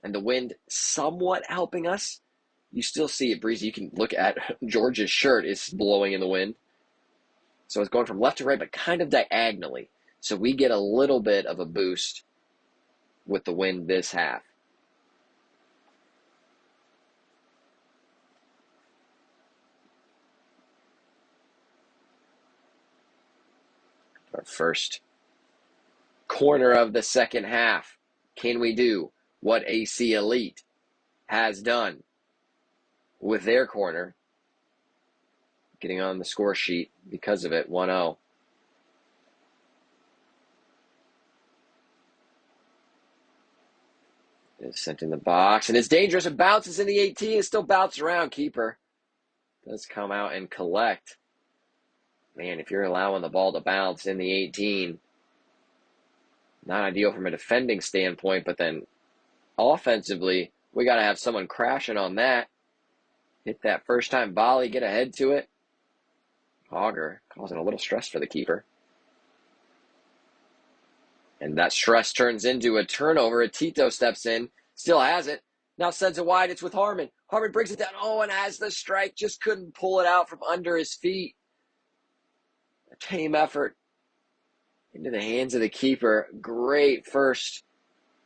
And the wind somewhat helping us. You still see it, Breezy. You can look at George's shirt is blowing in the wind. So it's going from left to right, but kind of diagonally. So we get a little bit of a boost with the wind this half. Our first corner of the second half. Can we do what AC Elite has done with their corner? Getting on the score sheet because of it, 1-0. It's sent in the box, and it's dangerous. It bounces in the 18. It still bounces around. Keeper does come out and collect. Man, if you're allowing the ball to bounce in the 18, not ideal from a defending standpoint, but then offensively, we got to have someone crashing on that. Hit that first-time volley, get ahead to it. Auger causing a little stress for the keeper. And that stress turns into a turnover. Tito steps in, still has it. Now sends it wide. It's with Harmon. Harmon brings it down. Oh, and has the strike. Just couldn't pull it out from under his feet. A team effort into the hands of the keeper. Great first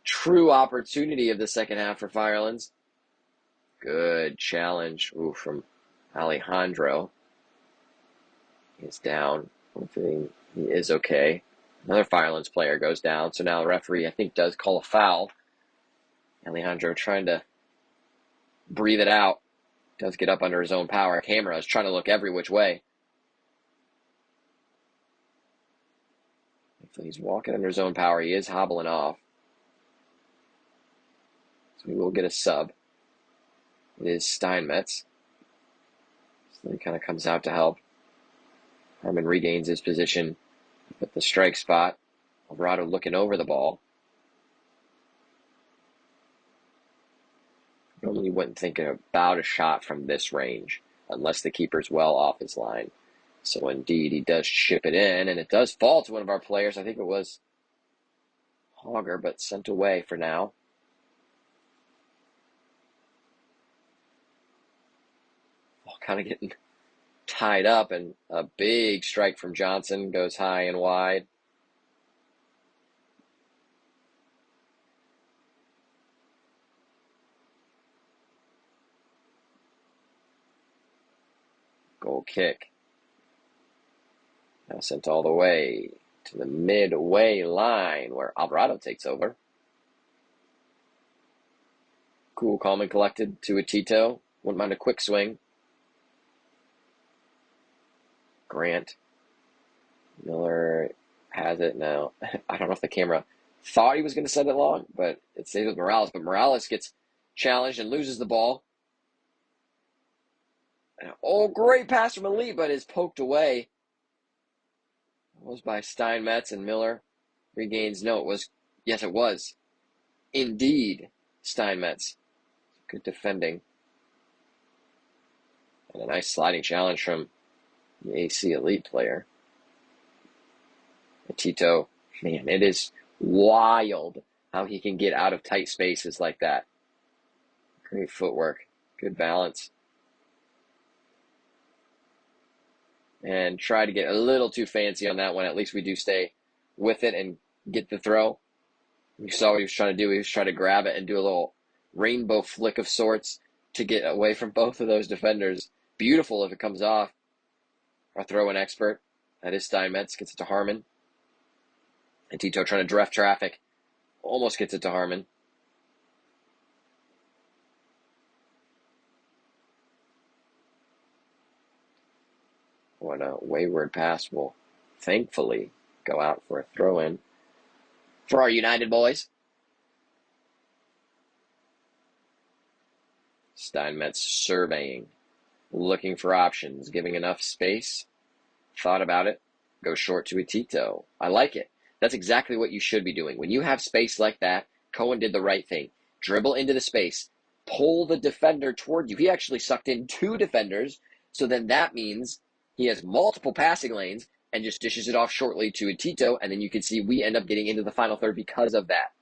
true opportunity of the second half for Firelands. Good challenge from Alejandro. He's down. Hopefully he is okay. Another Firelands player goes down. So now the referee, I think, does call a foul. Alejandro trying to breathe it out. Does get up under his own power. Camera is trying to look every which way. So he's walking under his own power. He is hobbling off. So we will get a sub. It is Steinmetz. So he kind of comes out to help. Harmon regains his position at the strike spot. Alvarado looking over the ball. Normally wouldn't think about a shot from this range unless the keeper's well off his line. So indeed, he does chip it in, and it does fall to one of our players. I think it was Hogger, but sent away for now. Kind of getting tied up, and a big strike from Johnson goes high and wide. Goal kick. Now sent all the way to the midway line where Alvarado takes over. Cool, calm, and collected to a Tito. Wouldn't mind a quick swing. Grant. Miller has it now. I don't know if the camera thought he was going to send it long, but it stays with Morales. But Morales gets challenged and loses the ball. Oh, great pass from Elite, but is poked away. It was by Steinmetz, and Miller regains. No, it was. Yes, it was. Indeed, Steinmetz. Good defending. And a nice sliding challenge from the AC Elite player. Tito, man, it is wild how he can get out of tight spaces like that. Great footwork, good balance. And try to get a little too fancy on that one. At least we do stay with it and get the throw. You saw what he was trying to do. He was trying to grab it and do a little rainbow flick of sorts to get away from both of those defenders. Beautiful if it comes off. Our throw-in expert, that is Steinmetz, gets it to Harmon. And Tito trying to draft traffic. Almost gets it to Harmon. What a wayward pass will thankfully go out for a throw-in for our United boys. Steinmetz surveying, looking for options, giving enough space. Thought about it. Go short to a Tito. I like it. That's exactly what you should be doing. When you have space like that, Cohen did the right thing. Dribble into the space. Pull the defender toward you. He actually sucked in 2 defenders, so then that means he has multiple passing lanes and just dishes it off shortly to a Tito, and then you can see we end up getting into the final third because of that.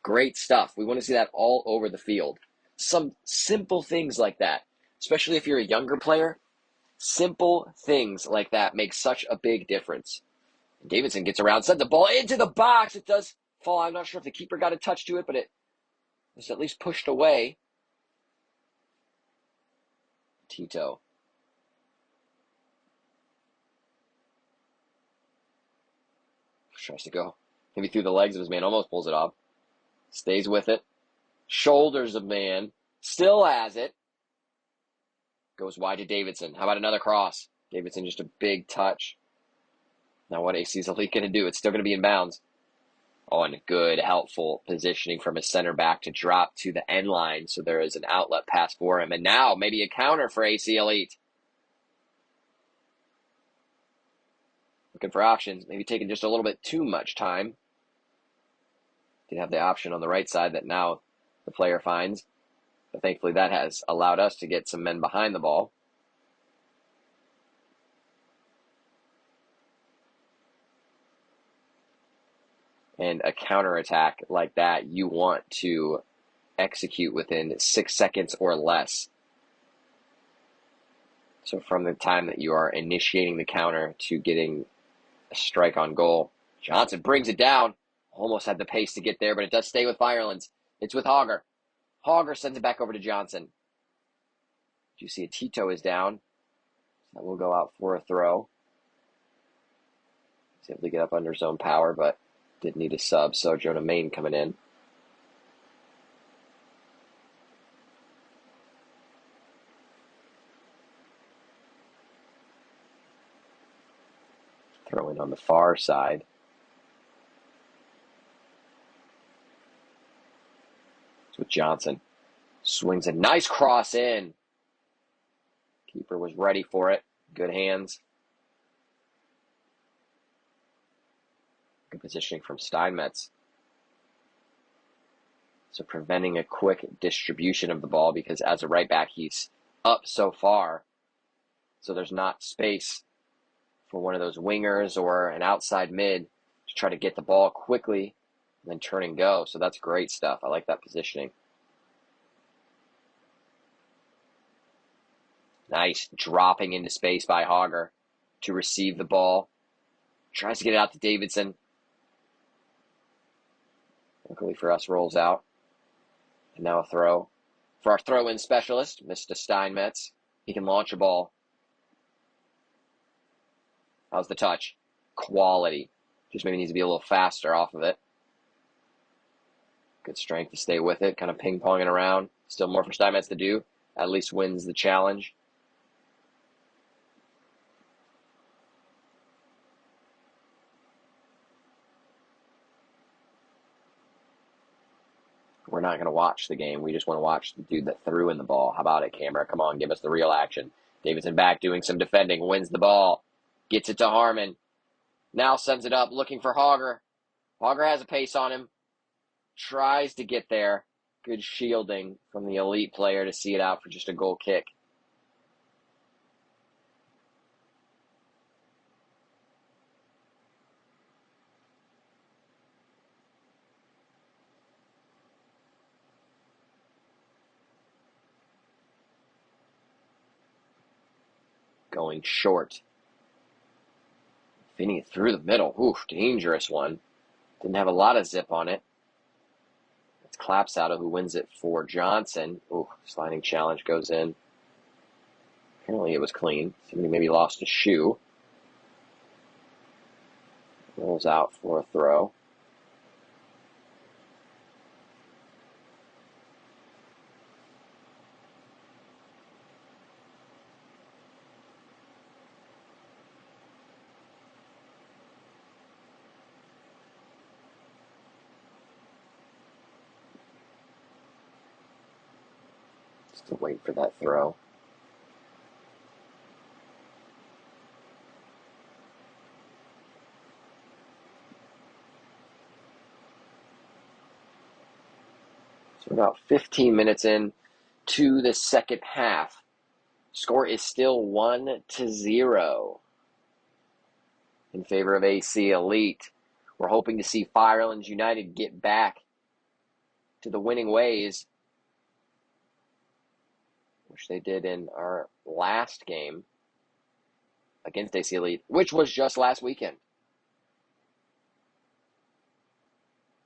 Great stuff. We want to see that all over the field. Some simple things like that, especially if you're a younger player, simple things like that make such a big difference. Davidson gets around, sends the ball into the box. It does fall. I'm not sure if the keeper got a touch to it, but it was at least pushed away. Tito. Tries to go maybe through the legs of his man. Almost pulls it off. Stays with it. Shoulders of man. Still has it. Goes wide to Davidson. How about another cross? Davidson just a big touch. Now what AC's Elite going to do? It's still going to be in bounds. Oh, and good, helpful positioning from his center back to drop to the end line. So there is an outlet pass for him. And now maybe a counter for AC Elite. Looking for options. Maybe taking just a little bit too much time. Did have the option on the right side that now the player finds. But thankfully that has allowed us to get some men behind the ball. And a counterattack like that, you want to execute within 6 seconds or less. So from the time that you are initiating the counter to getting a strike on goal, Johnson brings it down. Almost had the pace to get there, but it does stay with Firelands. It's with Hogger. Hogger sends it back over to Johnson. You see a Tito is down. So that will go out for a throw. He's able to get up under zone power, but did need a sub, so Jonah Main coming in. Throwing on the far side. It's with Johnson. Swings a nice cross in. Keeper was ready for it. Good hands. Good positioning from Steinmetz. So preventing a quick distribution of the ball because as a right back, he's up so far. So there's not space for one of those wingers or an outside mid to try to get the ball quickly and then turn and go. So that's great stuff. I like that positioning. Nice dropping into space by Hogger to receive the ball. Tries to get it out to Davidson. Luckily for us, rolls out. And now a throw. For our throw-in specialist, Mr. Steinmetz. He can launch a ball. How's the touch? Quality. Just maybe needs to be a little faster off of it. Good strength to stay with it. Kind of ping-ponging around. Still more for Steinmetz to do. At least wins the challenge. We're not going to watch the game. We just want to watch the dude that threw in the ball. How about it, camera? Come on, give us the real action. Davidson back doing some defending. Wins the ball. Gets it to Harmon. Now sends it up, looking for Hogger. Hogger has a pace on him. Tries to get there. Good shielding from the Elite player to see it out for just a goal kick. going short. Feeding it through the middle. Oof, dangerous one. Didn't have a lot of zip on it. It's Clapsaddle who wins it for Johnson. Ooh, sliding challenge goes in. Apparently it was clean. Somebody maybe lost a shoe. Rolls out for a throw. Still waiting for that throw. So we're about 15 minutes in to the second half. Score is still 1-0 in favor of AC Elite. We're hoping to see Firelands United get back to the winning ways, which they did in our last game against AC Elite, which was just last weekend.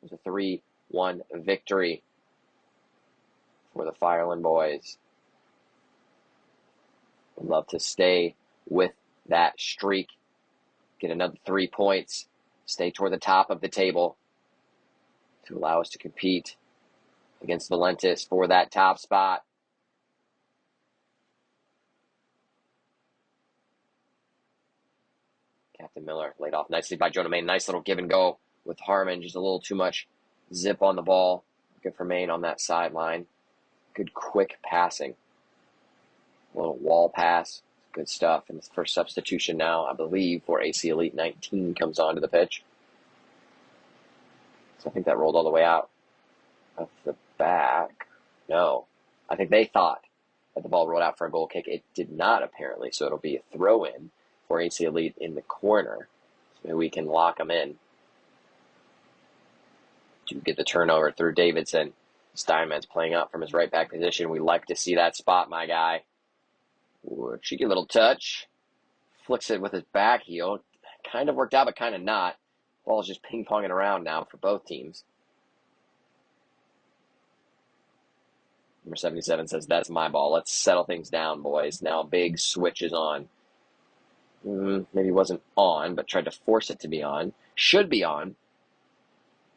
It was a 3-1 victory for the Fireland boys. Would love to stay with that streak, get another 3 points, stay toward the top of the table to allow us to compete against Valentis for that top spot. Captain Miller laid off nicely by Jonah Main. Nice little give and go with Harmon. Just a little too much zip on the ball. Good for Main on that sideline. Good quick passing. A little wall pass. Good stuff. And his first substitution now, I believe, for AC Elite 19 comes onto the pitch. So I think that rolled all the way out of the back. No. I think they thought that the ball rolled out for a goal kick. It did not, apparently. So it'll be a throw-in for AC Elite in the corner. So maybe we can lock them in to get the turnover through Davidson. Steinmetz playing up from his right back position. We like to see that spot, my guy. Ooh, cheeky little touch. Flicks it with his back heel. Kind of worked out, but kind of not. Ball's just ping-ponging around now for both teams. Number 77 says, that's my ball. Let's settle things down, boys. Now big switch is on. Maybe wasn't on, but tried to force it to be on. Should be on.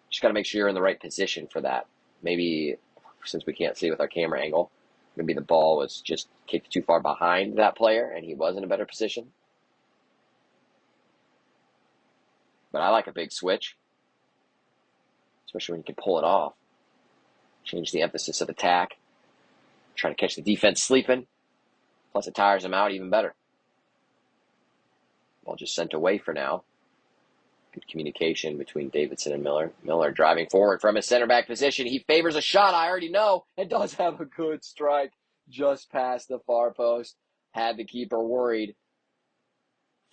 Just got to make sure you're in the right position for that. Maybe, since we can't see with our camera angle, maybe the ball was just kicked too far behind that player and he was in a better position. But I like a big switch, especially when you can pull it off. Change the emphasis of attack. Try to catch the defense sleeping. Plus it tires them out even better. Ball just sent away for now. Good communication between Davidson and Miller. Miller driving forward from his center back position. He favors a shot, I already know. It does have a good strike just past the far post. Had the keeper worried.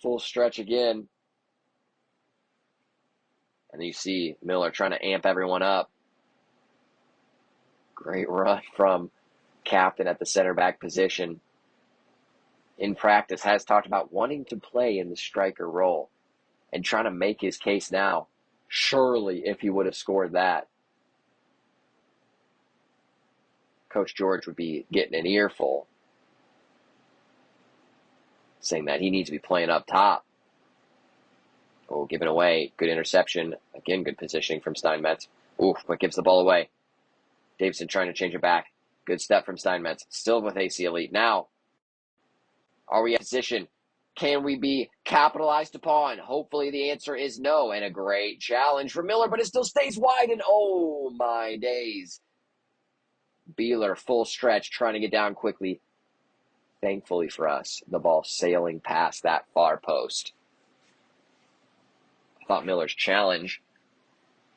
Full stretch again. And you see Miller trying to amp everyone up. Great run from captain at the center back position. In practice, has talked about wanting to play in the striker role and trying to make his case now. Surely, if he would have scored that, Coach George would be getting an earful, saying that he needs to be playing up top. Oh, giving away. Good interception. Again, good positioning from Steinmetz. Oof, but gives the ball away. Davidson trying to change it back. Good step from Steinmetz. Still with AC Elite. Now, are we in position? Can we be capitalized upon? Hopefully the answer is no. And a great challenge for Miller, but it still stays wide. And oh my days. Beeler, full stretch, trying to get down quickly. Thankfully for us, the ball sailing past that far post. I thought Miller's challenge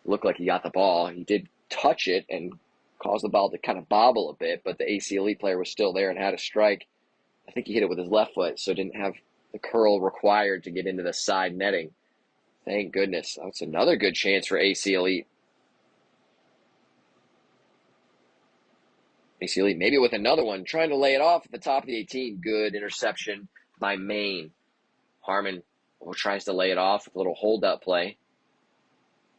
looked like he got the ball. He did touch it and cause the ball to kind of bobble a bit, but the AC Elite player was still there and had a strike. I think he hit it with his left foot, so didn't have the curl required to get into the side netting. Thank goodness. That's another good chance for AC Elite. AC Elite maybe with another one, trying to lay it off at the top of the 18. Good interception by Maine. Harmon tries to lay it off with a little hold-up play.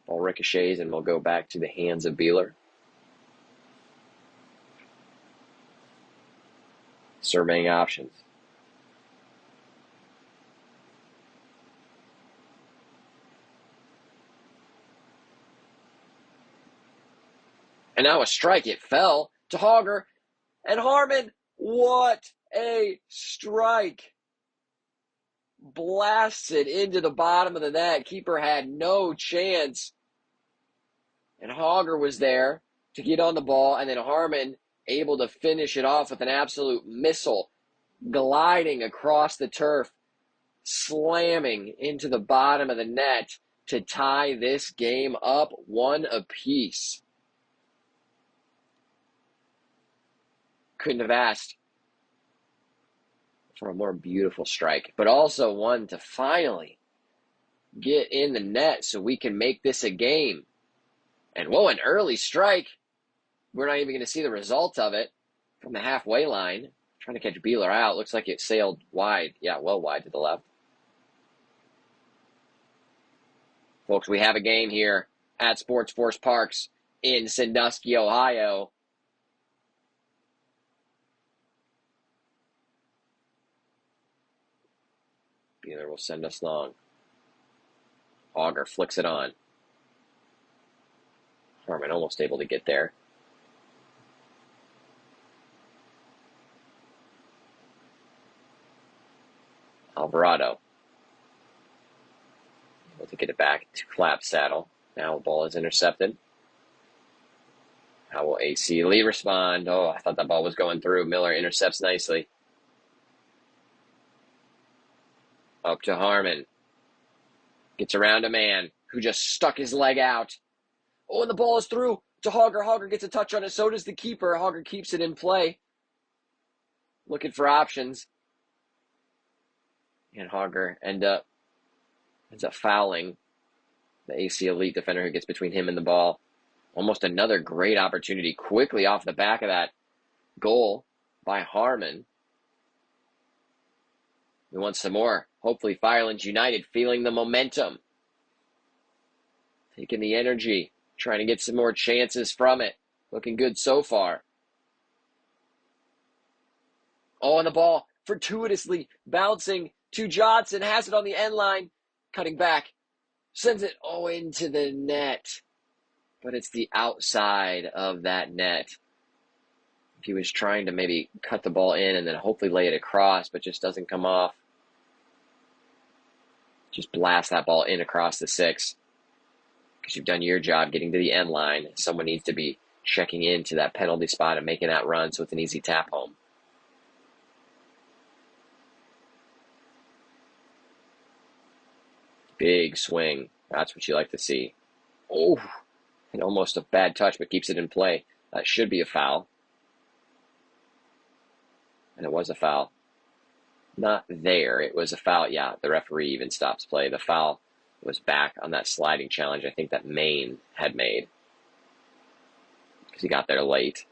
Ball ricochets and will go back to the hands of Beeler. Surveying options. And now a strike. It fell to Hogger. And Harmon, what a strike. Blasted into the bottom of the net. Keeper had no chance. And Hogger was there to get on the ball. And then Harmon able to finish it off with an absolute missile. Gliding across the turf. Slamming into the bottom of the net to tie this game up 1 apiece. Couldn't have asked for a more beautiful strike, but also one to finally get in the net so we can make this a game. And whoa, an early strike. We're not even going to see the result of it from the halfway line. Trying to catch Beeler out. Looks like it sailed wide. Yeah, well wide to the left. Folks, we have a game here at Sports Force Parks in Sandusky, Ohio. Beeler will send us long. Auger flicks it on. Harmon almost able to get there. Alvarado able to get it back to Clap Saddle. Now the ball is intercepted. How will AC Lee respond? Oh, I thought that ball was going through. Miller intercepts nicely. Up to Harmon. Gets around a man who just stuck his leg out. Oh, and the ball is through to Hogger. Hogger gets a touch on it. So does the keeper. Hogger keeps it in play. Looking for options. And Hogger ends up fouling the AC Elite defender who gets between him and the ball. Almost another great opportunity quickly off the back of that goal by Harmon. We want some more. Hopefully Firelands United feeling the momentum. Taking the energy. Trying to get some more chances from it. Looking good so far. Oh, and the ball fortuitously bouncing to Johnson. Has it on the end line. Cutting back. Sends it into the net. But it's the outside of that net. He was trying to maybe cut the ball in and then hopefully lay it across, but just doesn't come off. Just blast that ball in across the 6. Because you've done your job getting to the end line. Someone needs to be checking into that penalty spot and making that run so it's an easy tap home. Big swing. That's what you like to see. Oh, and almost a bad touch, but keeps it in play. That should be a foul. And it was a foul. Not there. It was a foul. Yeah, the referee even stops play. The foul was back on that sliding challenge I think that Maine had made. Because he got there late.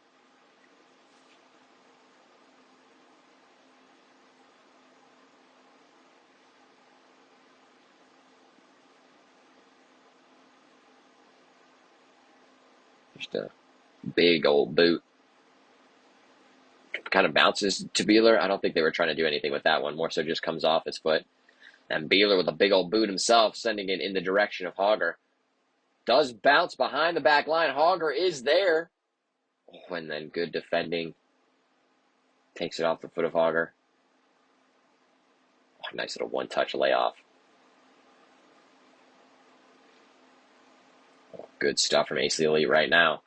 Just a big old boot. Kind of bounces to Beeler. I don't think they were trying to do anything with that one. More so just comes off his foot. And Beeler with a big old boot himself, sending it in the direction of Hogger. Does bounce behind the back line. Hogger is there. Oh, and then good defending. Takes it off the foot of Hogger. Oh, nice little one-touch layoff. Oh, good stuff from AC Elite right now.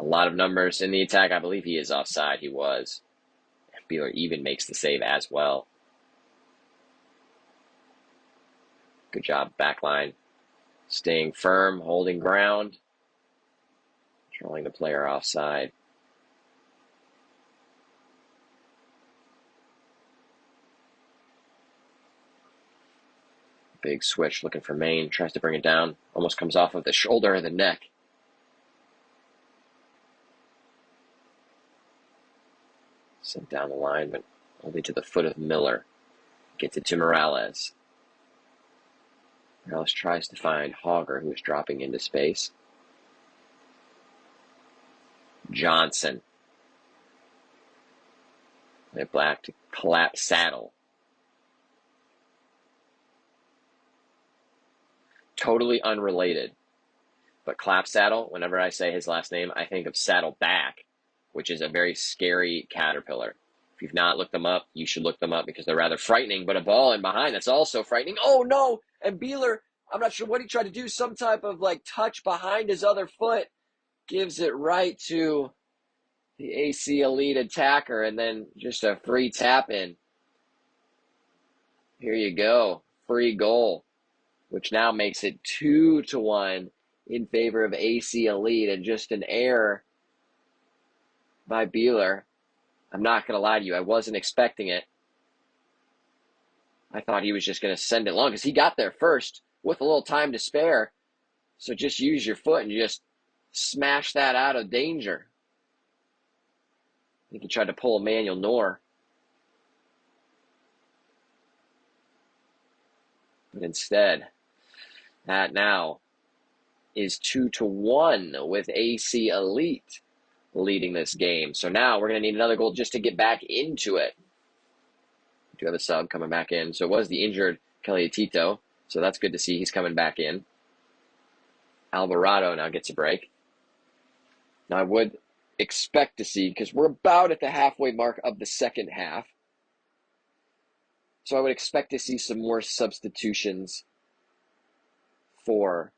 A lot of numbers in the attack. I believe he is offside. He was. Beeler even makes the save as well. Good job, backline. Staying firm, holding ground. Controlling the player offside. Big switch looking for Maine. Tries to bring it down. Almost comes off of the shoulder or the neck. Sent down the line, but Only to the foot of Miller. Gets it to Morales. Morales tries to find Hogger, who is dropping into space. Johnson. They're black to collapse Saddle. Totally unrelated. But Clapsaddle, whenever I say his last name, I think of Saddleback, which is a very scary caterpillar. If you've not looked them up, you should look them up because they're rather frightening. But a ball in behind that's also frightening. Oh, no! And Beeler, I'm not sure what he tried to do, some type of touch behind his other foot, gives it right to the AC Elite attacker, and then just a free tap in. Here you go. Free goal, which now makes it 2-1 in favor of AC Elite, and just an error by Beeler. I'm not going to lie to you. I wasn't expecting it. I thought he was just going to send it long because he got there first with a little time to spare. So just use your foot and just smash that out of danger. I think he tried to pull Emmanuel Noor. But instead, that now is 2-1 with AC Elite leading this game. So now we're going to need another goal just to get back into it. We do have a sub coming back in. So it was the injured Kelly Tito. So that's good to see he's coming back in. Alvarado now gets a break. Now I would expect to see, because we're about at the halfway mark of the second half, so I would expect to see some more substitutions for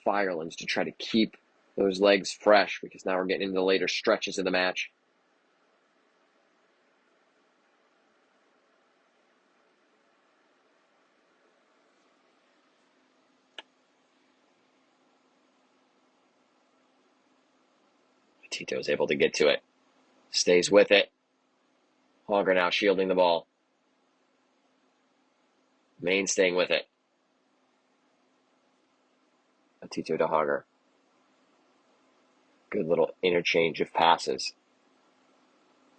Firelands to try to keep those legs fresh, because now we're getting into the later stretches of the match. Tito's able to get to it. Stays with it. Hogger now shielding the ball. Main staying with it. Tito to Hogger. Good little interchange of passes.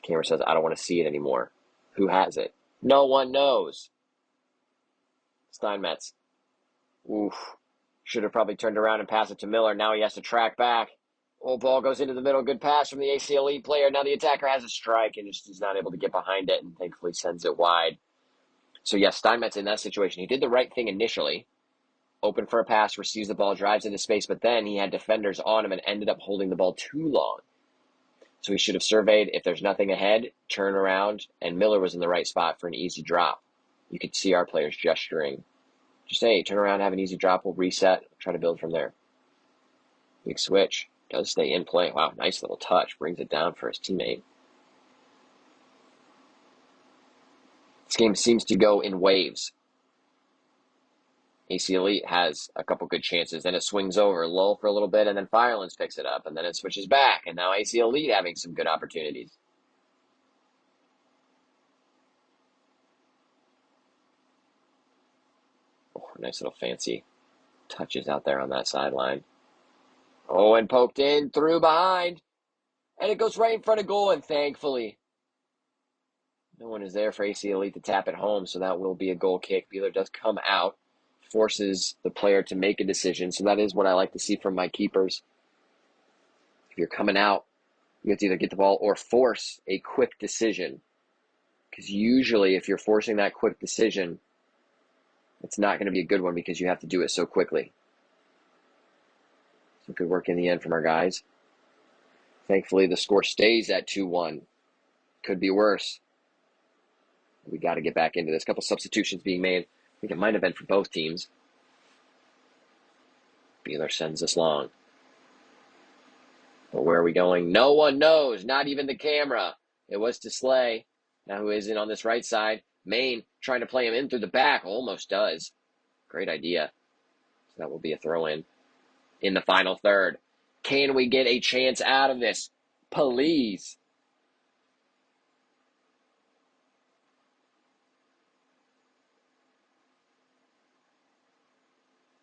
Camera says, I don't want to see it anymore. Who has it? No one knows. Steinmetz. Oof. Should have probably turned around and passed it to Miller. Now he has to track back. Oh, ball goes into the middle. Good pass from the ACLE player. Now the attacker has a strike and just is not able to get behind it and thankfully sends it wide. So, yes, Steinmetz in that situation. He did the right thing initially. Open for a pass, receives the ball, drives into space, but then he had defenders on him and ended up holding the ball too long. So he should have surveyed, if there's nothing ahead, turn around, and Miller was in the right spot for an easy drop. You could see our players gesturing. Just, hey, turn around, have an easy drop, we'll reset, try to build from there. Big switch. Does stay in play. Wow, nice little touch. Brings it down for his teammate. This game seems to go in waves. AC Elite has a couple good chances. Then it swings over, lull for a little bit, and then Firelands picks it up, and then it switches back. And now AC Elite having some good opportunities. Oh, nice little fancy touches out there on that sideline. Oh, and poked in, through behind. And it goes right in front of goal, and thankfully, no one is there for AC Elite to tap it home, so that will be a goal kick. Beeler does come out, forces the player to make a decision, so that is what I like to see from my keepers. If you're coming out, you have to either get the ball or force a quick decision, because usually if you're forcing that quick decision, it's not going to be a good one because you have to do it so quickly. So good work in the end from our guys. Thankfully, the score stays at 2-1. Could be worse. We got to get back into this. A couple substitutions being made. I think it might have been for both teams. Beeler sends us long. But where are we going? No one knows. Not even the camera. It was to Slay. Now who is in on this right side? Maine trying to play him in through the back. Almost does. Great idea. So that will be a throw-in the final third. Can we get a chance out of this? Please.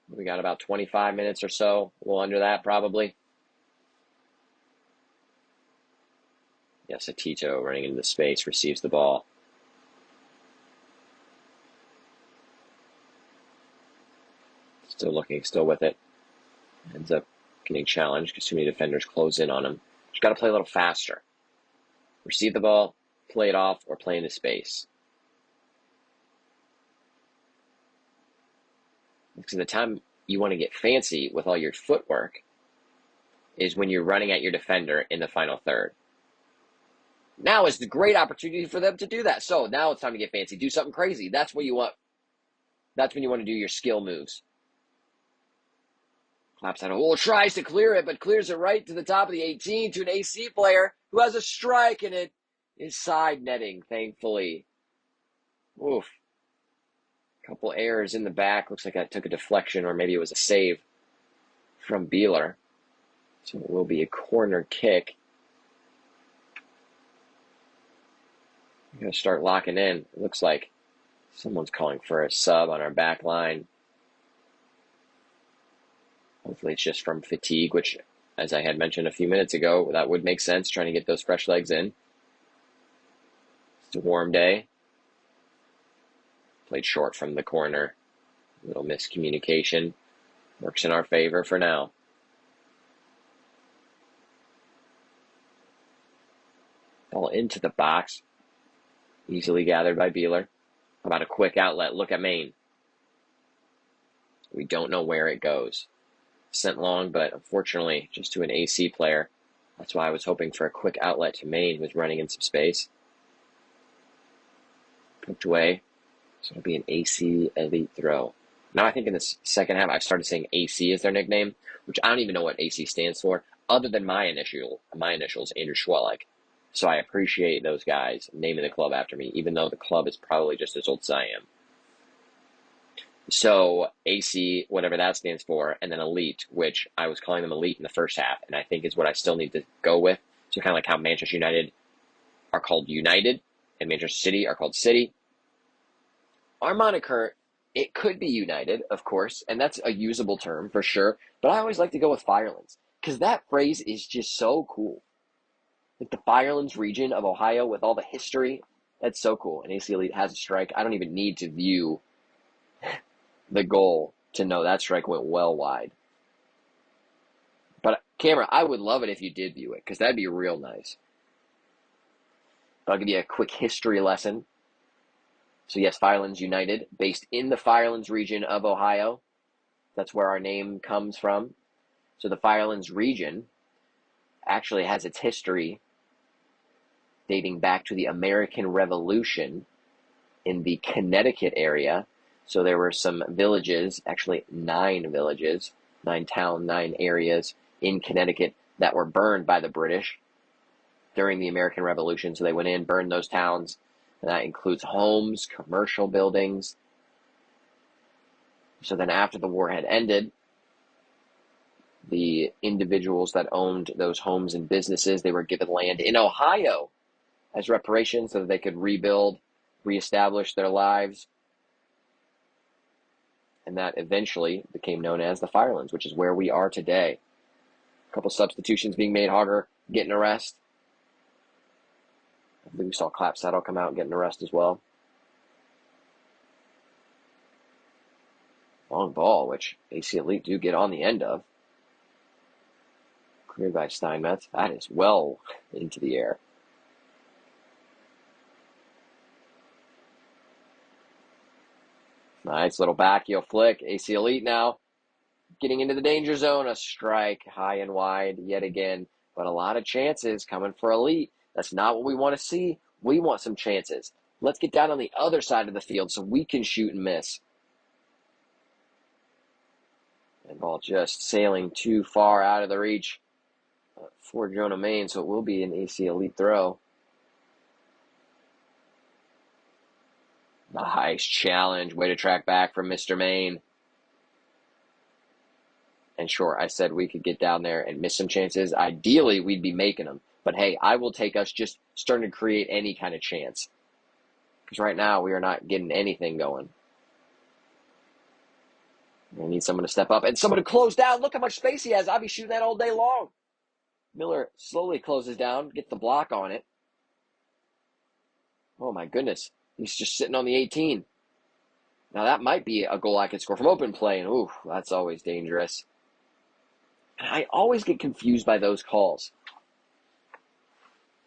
We got about 25 minutes or so. A little under that, probably. Yes, Tito running into the space, receives the ball. Still looking, still with it. Ends up getting challenged because too many defenders close in on him. Just got to play a little faster. Receive the ball, play it off, or play into space. Because the time you want to get fancy with all your footwork is when you're running at your defender in the final third. Now is the great opportunity for them to do that. So now it's time to get fancy. Do something crazy. That's what you want. That's when you want to do your skill moves. Claps out a hole, tries to clear it, but clears it right to the top of the 18 to an AC player who has a strike, and it is side netting, thankfully. Oof. Couple errors in the back. Looks like that took a deflection, or maybe it was a save from Beeler. So it will be a corner kick. We're going to start locking in. It looks like someone's calling for a sub on our back line. Hopefully it's just from fatigue, which, as I had mentioned a few minutes ago, that would make sense, trying to get those fresh legs in. It's a warm day. Played short from the corner. A little miscommunication. Works in our favor for now. Ball into the box. Easily gathered by Beeler. How about a quick outlet? Look at Maine. We don't know where it goes. Sent long, but unfortunately just to an AC player. That's why I was hoping for a quick outlet to Maine, who's running in some space. Poked away. So it'll be an AC elite throw. Now I think in the second half I've started saying AC as their nickname, which I don't even know what AC stands for, other than my initials, Andrew Schwellick. So I appreciate those guys naming the club after me, even though the club is probably just as old as I am. So AC, whatever that stands for, and then elite, which I was calling them elite in the first half, and I think is what I still need to go with. So kind of like how Manchester United are called United, and Manchester City are called City. Our moniker, it could be United, of course, and that's a usable term for sure, but I always like to go with Firelands, because that phrase is just so cool. Like the Firelands region of Ohio with all the history, that's so cool. And AC Elite has a strike. I don't even need to view the goal to know that strike went well wide. But camera, I would love it if you did view it, because that'd be real nice. But I'll give you a quick history lesson. So yes, Firelands United, based in the Firelands region of Ohio. That's where our name comes from. So the Firelands region actually has its history dating back to the American Revolution in the Connecticut area. So there were some villages, actually 9 villages, 9 towns, 9 areas in Connecticut that were burned by the British during the American Revolution. So they went in, burned those towns, and that includes homes, commercial buildings. So then after the war had ended, the individuals that owned those homes and businesses, they were given land in Ohio as reparations so that they could rebuild, reestablish their lives. And that eventually became known as the Firelands, which is where we are today. A couple substitutions being made. Hogger getting a rest. I believe we saw Clap Saddle come out and get an arrest as well. Long ball, which AC Elite do get on the end of. Cleared by Steinmetz. That is well into the air. Nice little back heel flick. AC Elite now getting into the danger zone. A strike high and wide yet again. But a lot of chances coming for Elite. That's not what we want to see. We want some chances. Let's get down on the other side of the field so we can shoot and miss. And ball just sailing too far out of the reach for Jonah Maine, so it will be an AC Elite throw. Nice challenge. Way to track back from Mr. Maine. And sure, I said we could get down there and miss some chances. Ideally, we'd be making them. But hey, I will take us just starting to create any kind of chance. Because right now, we are not getting anything going. We need someone to step up and someone to close down. Look how much space he has. I'll be shooting that all day long. Miller slowly closes down, gets the block on it. Oh my goodness. He's just sitting on the 18. Now that might be a goal I could score from open play, and ooh, that's always dangerous. And I always get confused by those calls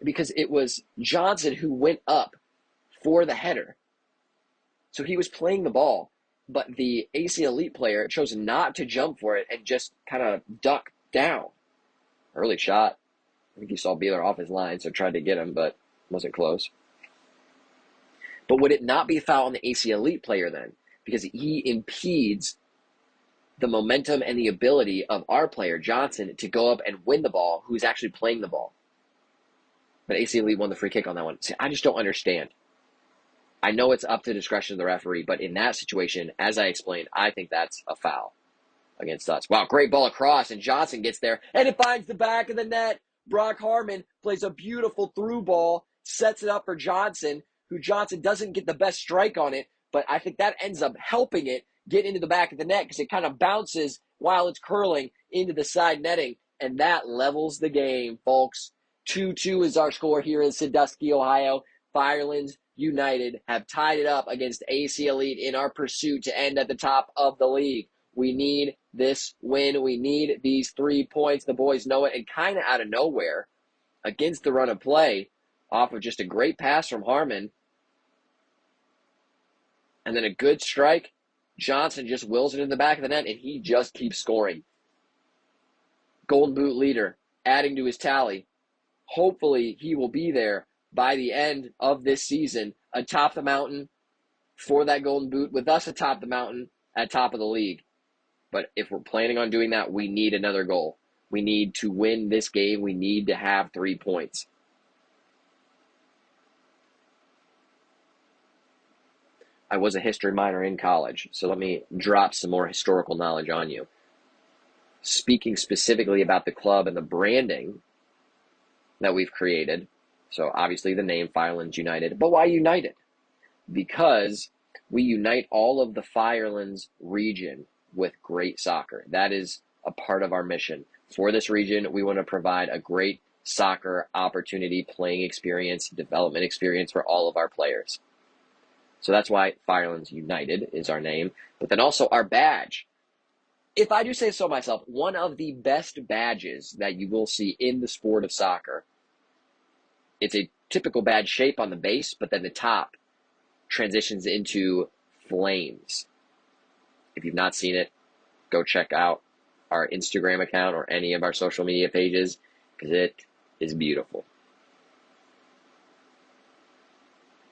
because it was Johnson who went up for the header. So he was playing the ball, but the AC Elite player chose not to jump for it and just kind of duck down. Early shot. I think he saw Beeler off his line, so tried to get him, but wasn't close. But would it not be a foul on the AC Elite player then? Because he impedes the momentum and the ability of our player, Johnson, to go up and win the ball, who's actually playing the ball. But AC Elite won the free kick on that one. See, I just don't understand. I know it's up to discretion of the referee, but in that situation, as I explained, I think that's a foul against us. Wow, great ball across, and Johnson gets there, and it finds the back of the net. Brock Harmon plays a beautiful through ball, sets it up for Johnson, who Johnson doesn't get the best strike on it, but I think that ends up helping it get into the back of the net because it kind of bounces while it's curling into the side netting, and that levels the game, folks. 2-2 is our score here in Sandusky, Ohio. Firelands United have tied it up against AC Elite in our pursuit to end at the top of the league. We need this win. We need these 3 points. The boys know it. And kind of out of nowhere, against the run of play, off of just a great pass from Harmon, and then a good strike, Johnson just wills it in the back of the net, and he just keeps scoring. Golden Boot leader, adding to his tally. Hopefully, he will be there by the end of this season, atop the mountain for that Golden Boot, with us atop the mountain at top of the league. But if we're planning on doing that, we need another goal. We need to win this game. We need to have 3 points. I was a history minor in college, so let me drop some more historical knowledge on you. Speaking specifically about the club and the branding that we've created, so obviously the name Firelands United, but why United? Because we unite all of the Firelands region with great soccer. That is a part of our mission. For this region, we want to provide a great soccer opportunity, playing experience, development experience for all of our players. So that's why Firelands United is our name, but then also our badge. If I do say so myself, one of the best badges that you will see in the sport of soccer. It's a typical badge shape on the base, but then the top transitions into flames. If you've not seen it, go check out our Instagram account or any of our social media pages because it is beautiful.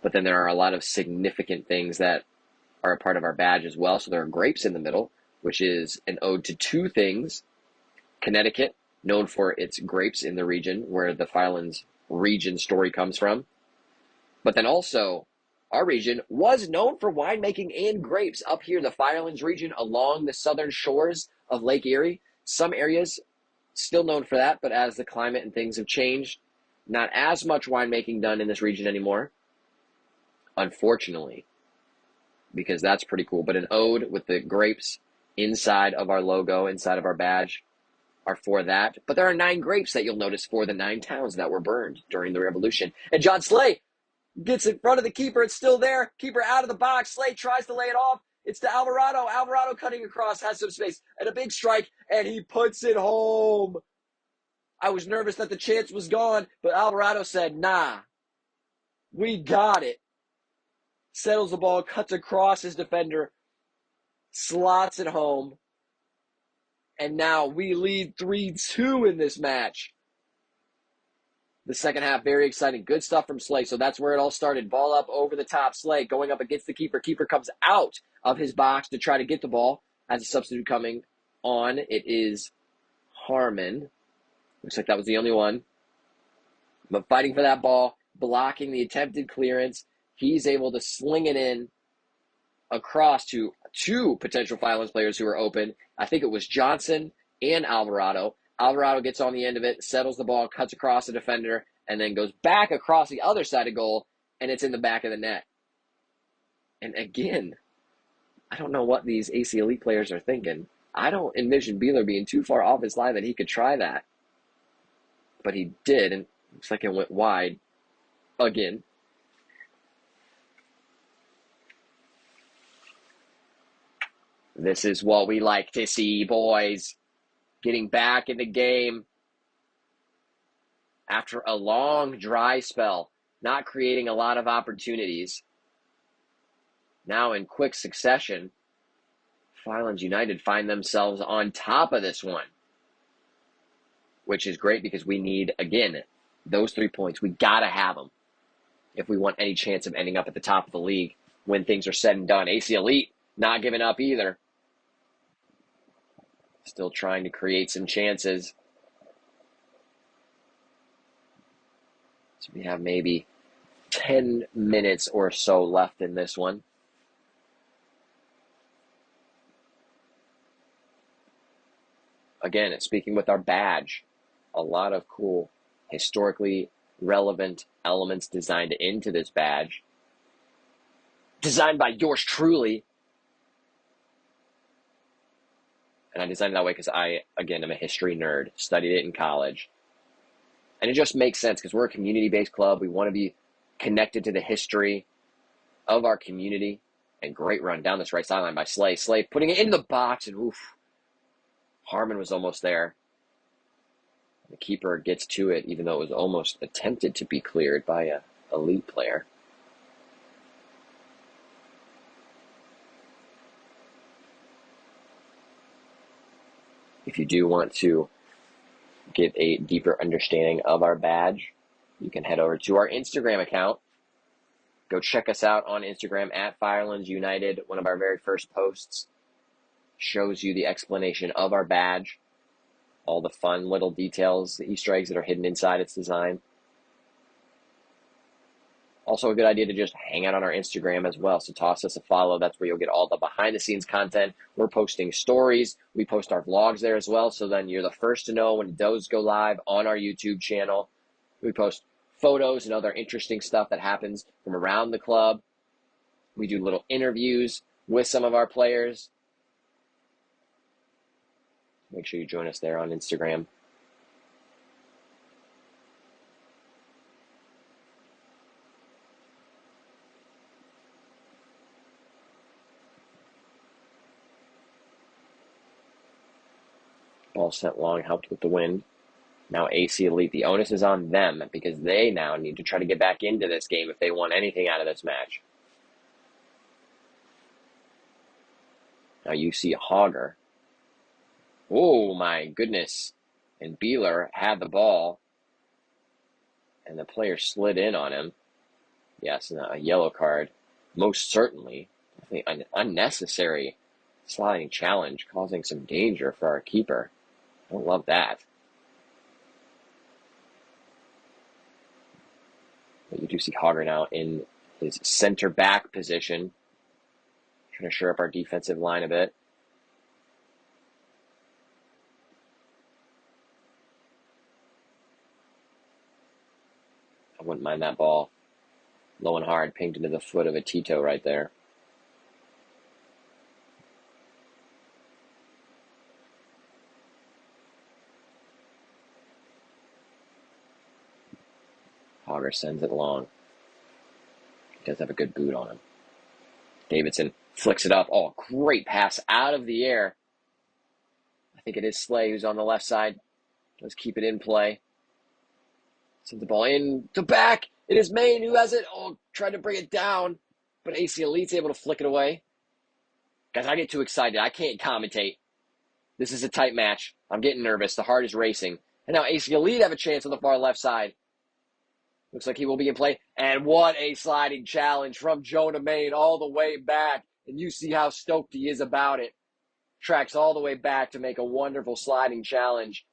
But then there are a lot of significant things that are a part of our badge as well. So there are grapes in the middle, which is an ode to 2 things. Connecticut, known for its grapes in the region where the Firelands region story comes from. But then also, our region was known for winemaking and grapes up here, the Firelands region, along the southern shores of Lake Erie. Some areas still known for that, but as the climate and things have changed, not as much winemaking done in this region anymore, unfortunately, because that's pretty cool. But an ode with the grapes inside of our logo, inside of our badge, are for that. But there are 9 grapes that you'll notice for the 9 towns that were burned during the Revolution. And John Slay gets in front of the keeper. It's still there. Keeper out of the box. Slay tries to lay it off. It's to Alvarado. Alvarado cutting across, has some space, and a big strike, and he puts it home. I was nervous that the chance was gone, but Alvarado said, nah, we got it. Settles the ball, cuts across his defender, slots it home, and now we lead 3-2 in this match. The second half, very exciting. Good stuff from Slay. So that's where it all started. Ball up over the top. Slay going up against the keeper. Keeper comes out of his box to try to get the ball. As a substitute coming on, it is Harmon. Looks like that was the only one. But fighting for that ball, blocking the attempted clearance. He's able to sling it in across to 2 potential Firelands players who are open. I think it was Johnson and Alvarado. Alvarado gets on the end of it, settles the ball, cuts across the defender, and then goes back across the other side of goal, and it's in the back of the net. And again, I don't know what these AC Elite players are thinking. I don't envision Beeler being too far off his line that he could try that. But he did, and it looks like it went wide again. This is what we like to see, boys. Getting back in the game after a long dry spell, not creating a lot of opportunities. Now in quick succession, Firelands United find themselves on top of this one, which is great because we need, again, those 3 points. We got to have them if we want any chance of ending up at the top of the league when things are said and done. AC Elite not giving up either. Still trying to create some chances. So we have maybe 10 minutes or so left in this one. Again, speaking with our badge, a lot of cool, historically relevant elements designed into this badge. Designed by yours truly. And I designed it that way because I, again, am a history nerd. Studied it in college. And it just makes sense because we're a community-based club. We want to be connected to the history of our community. And great run down this right sideline by Slay. Slay putting it in the box, and oof. Harmon was almost there. The keeper gets to it, even though it was almost attempted to be cleared by an elite player. If you do want to get a deeper understanding of our badge, you can head over to our Instagram account. Go check us out on Instagram at Firelands United. One of our very first posts shows you the explanation of our badge, all the fun little details, the Easter eggs that are hidden inside its design. Also a good idea to just hang out on our Instagram as well. So toss us a follow. That's where you'll get all the behind the scenes content. We're posting stories. We post our vlogs there as well. So then you're the first to know when those go live on our YouTube channel. We post photos and other interesting stuff that happens from around the club. We do little interviews with some of our players. Make sure you join us there on Instagram. Ball sent long, helped with the wind. Now AC Elite, the onus is on them because they now need to try to get back into this game if they want anything out of this match. Now you see Hogger. Oh my goodness. And Beeler had the ball. And the player slid in on him. Yes, a yellow card. Most certainly. I think an unnecessary sliding challenge causing some danger for our keeper. I don't love that. But you do see Hogger now in his center back position. Trying to shore up our defensive line a bit. I wouldn't mind that ball. Low and hard, pinged into the foot of a Tito right there. Hogger sends it long. He does have a good boot on him. Davidson flicks it up. Oh, great pass out of the air. I think it is Slay who's on the left side. Let's keep it in play. Sends the ball in to back. It is Maine who has it. Oh, tried to bring it down. But AC Elite's able to flick it away. Guys, I get too excited. I can't commentate. This is a tight match. I'm getting nervous. The heart is racing. And now AC Elite have a chance on the far left side. Looks like he will be in play. And what a sliding challenge from Jonah Maine all the way back. And you see how stoked he is about it. Tracks all the way back to make a wonderful sliding challenge.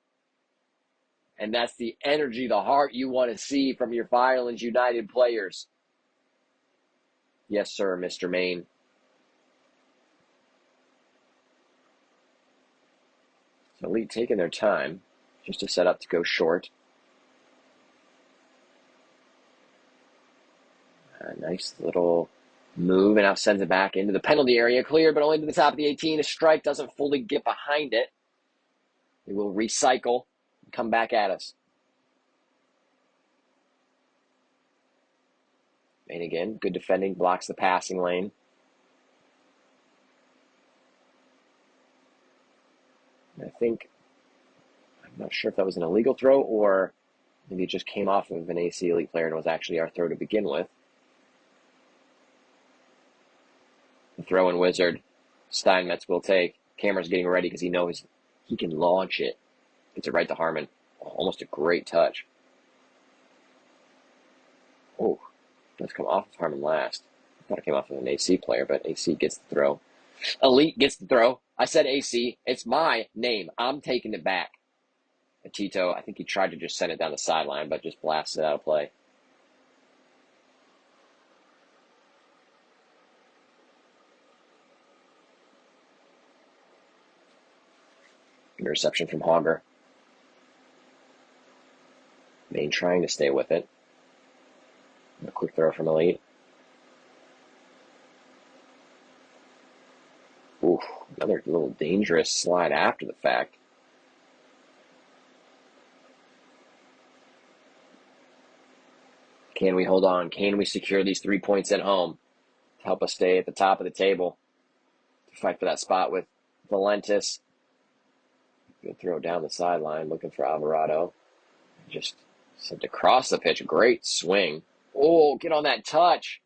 And that's the energy, the heart you want to see from your Firelands United players. Yes, sir, Mr. Maine. So Elite taking their time just to set up to go short. A nice little move, and now sends it back into the penalty area. Cleared, but only to the top of the 18. A strike doesn't fully get behind it. It will recycle and come back at us. And again, good defending, blocks the passing lane. I'm not sure if that was an illegal throw or maybe it just came off of an AC Elite player and was actually our throw to begin with. The throw-in wizard, Steinmetz will take. Cameron's getting ready because he knows he can launch it. Gets it right to Harmon. Almost a great touch. Oh, does come off of Harmon last. I thought it came off of an AC player, but AC gets the throw. Elite gets the throw. I said AC. It's my name. I'm taking it back. Tito, I think he tried to just send it down the sideline, but just blasted it out of play. Interception from Hogger. Maine trying to stay with it. A quick throw from Elite. Ooh, another little dangerous slide after the fact. Can we hold on? Can we secure these 3 points at home to help us stay at the top of the table? To fight for that spot with Valentis. Good throw down the sideline, looking for Alvarado. Just sent across the pitch. Great swing. Oh, get on that touch.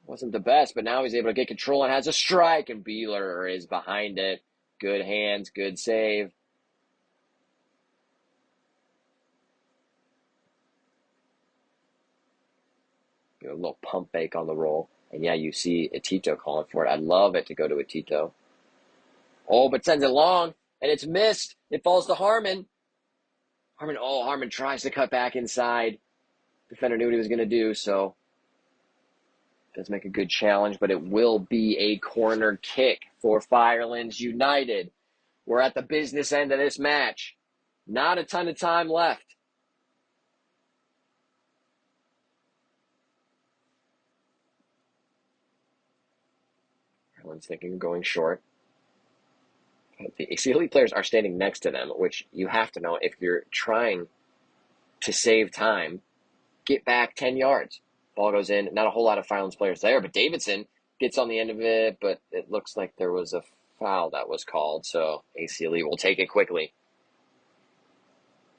Wasn't the best, but now he's able to get control and has a strike, and Beeler is behind it. Good hands, good save. A little pump fake on the roll. And yeah, you see Atito calling for it. I'd love it to go to Atito. Oh, but sends it long, and it's missed. It falls to Harmon. Harmon tries to cut back inside. Defender knew what he was going to do, so does make a good challenge, but it will be a corner kick for Firelands United. We're at the business end of this match. Not a ton of time left. Everyone's thinking of going short. The AC Elite players are standing next to them, which you have to know if you're trying to save time. Get back 10 yards. Ball goes in. Not a whole lot of Firelands players there, but Davidson gets on the end of it, but it looks like there was a foul that was called, so AC Elite will take it quickly.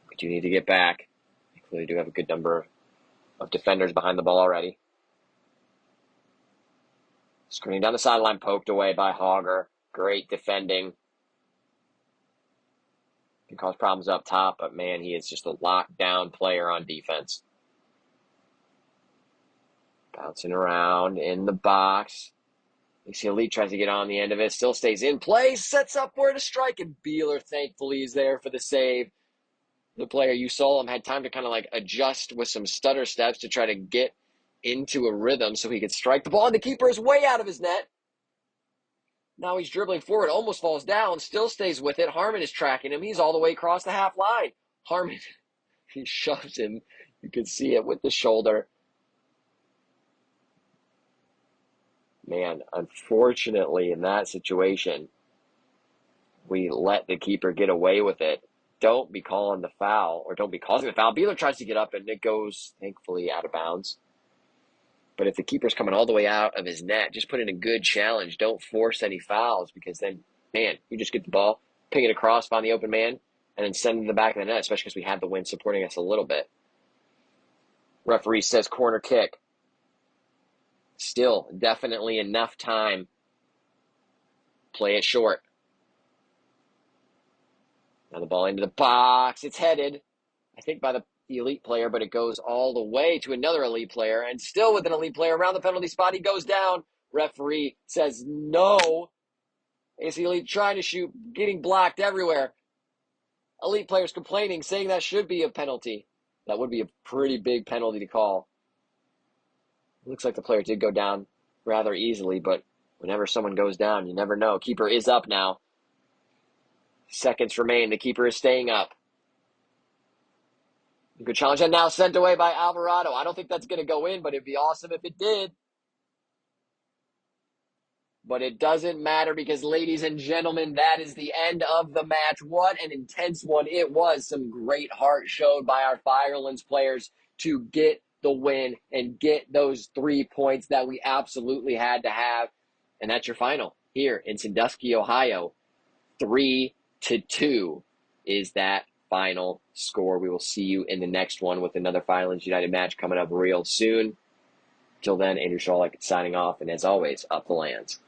We do need to get back. We clearly do have a good number of defenders behind the ball already. Screening down the sideline, poked away by Hogger. Great defending. Can cause problems up top, but man, he is just a lockdown player on defense. Bouncing around in the box. AC Elite tries to get on the end of it. Still stays in play. Sets up for it a strike. And Beeler, thankfully, is there for the save. The player, you saw him, had time to kind of like adjust with some stutter steps to try to get into a rhythm so he could strike the ball. And the keeper is way out of his net. Now he's dribbling forward. Almost falls down. Still stays with it. Harmon is tracking him. He's all the way across the half line. Harmon, he shoves him. You can see it with the shoulder. Man, unfortunately, in that situation, we let the keeper get away with it. Don't be calling the foul, or don't be causing the foul. Beeler tries to get up, and it goes, thankfully, out of bounds. But if the keeper's coming all the way out of his net, just put in a good challenge. Don't force any fouls, because then, man, you just get the ball, ping it across, find the open man, and then send it to the back of the net, especially because we have the wind supporting us a little bit. Referee says corner kick. Still, definitely enough time. Play it short. Now the ball into the box. It's headed, I think, by the Elite player, but it goes all the way to another Elite player, and still with an Elite player around the penalty spot. He goes down. Referee says no. AC Elite trying to shoot, getting blocked everywhere. Elite players complaining, saying that should be a penalty. That would be a pretty big penalty to call. Looks like the player did go down rather easily, but whenever someone goes down, you never know. Keeper is up now. Seconds remain. The keeper is staying up. Good challenge, and now sent away by Alvarado. I don't think that's going to go in, but it'd be awesome if it did. But it doesn't matter because, ladies and gentlemen, that is the end of the match. What an intense one it was. Some great heart showed by our Firelands players to get the win and get those 3 points that we absolutely had to have. And that's your final here in Sandusky, Ohio. 3 2 is that final score. We will see you in the next one with another Firelands United match coming up real soon. Till then, Andrew Schwalek signing off, and as always, up the lands.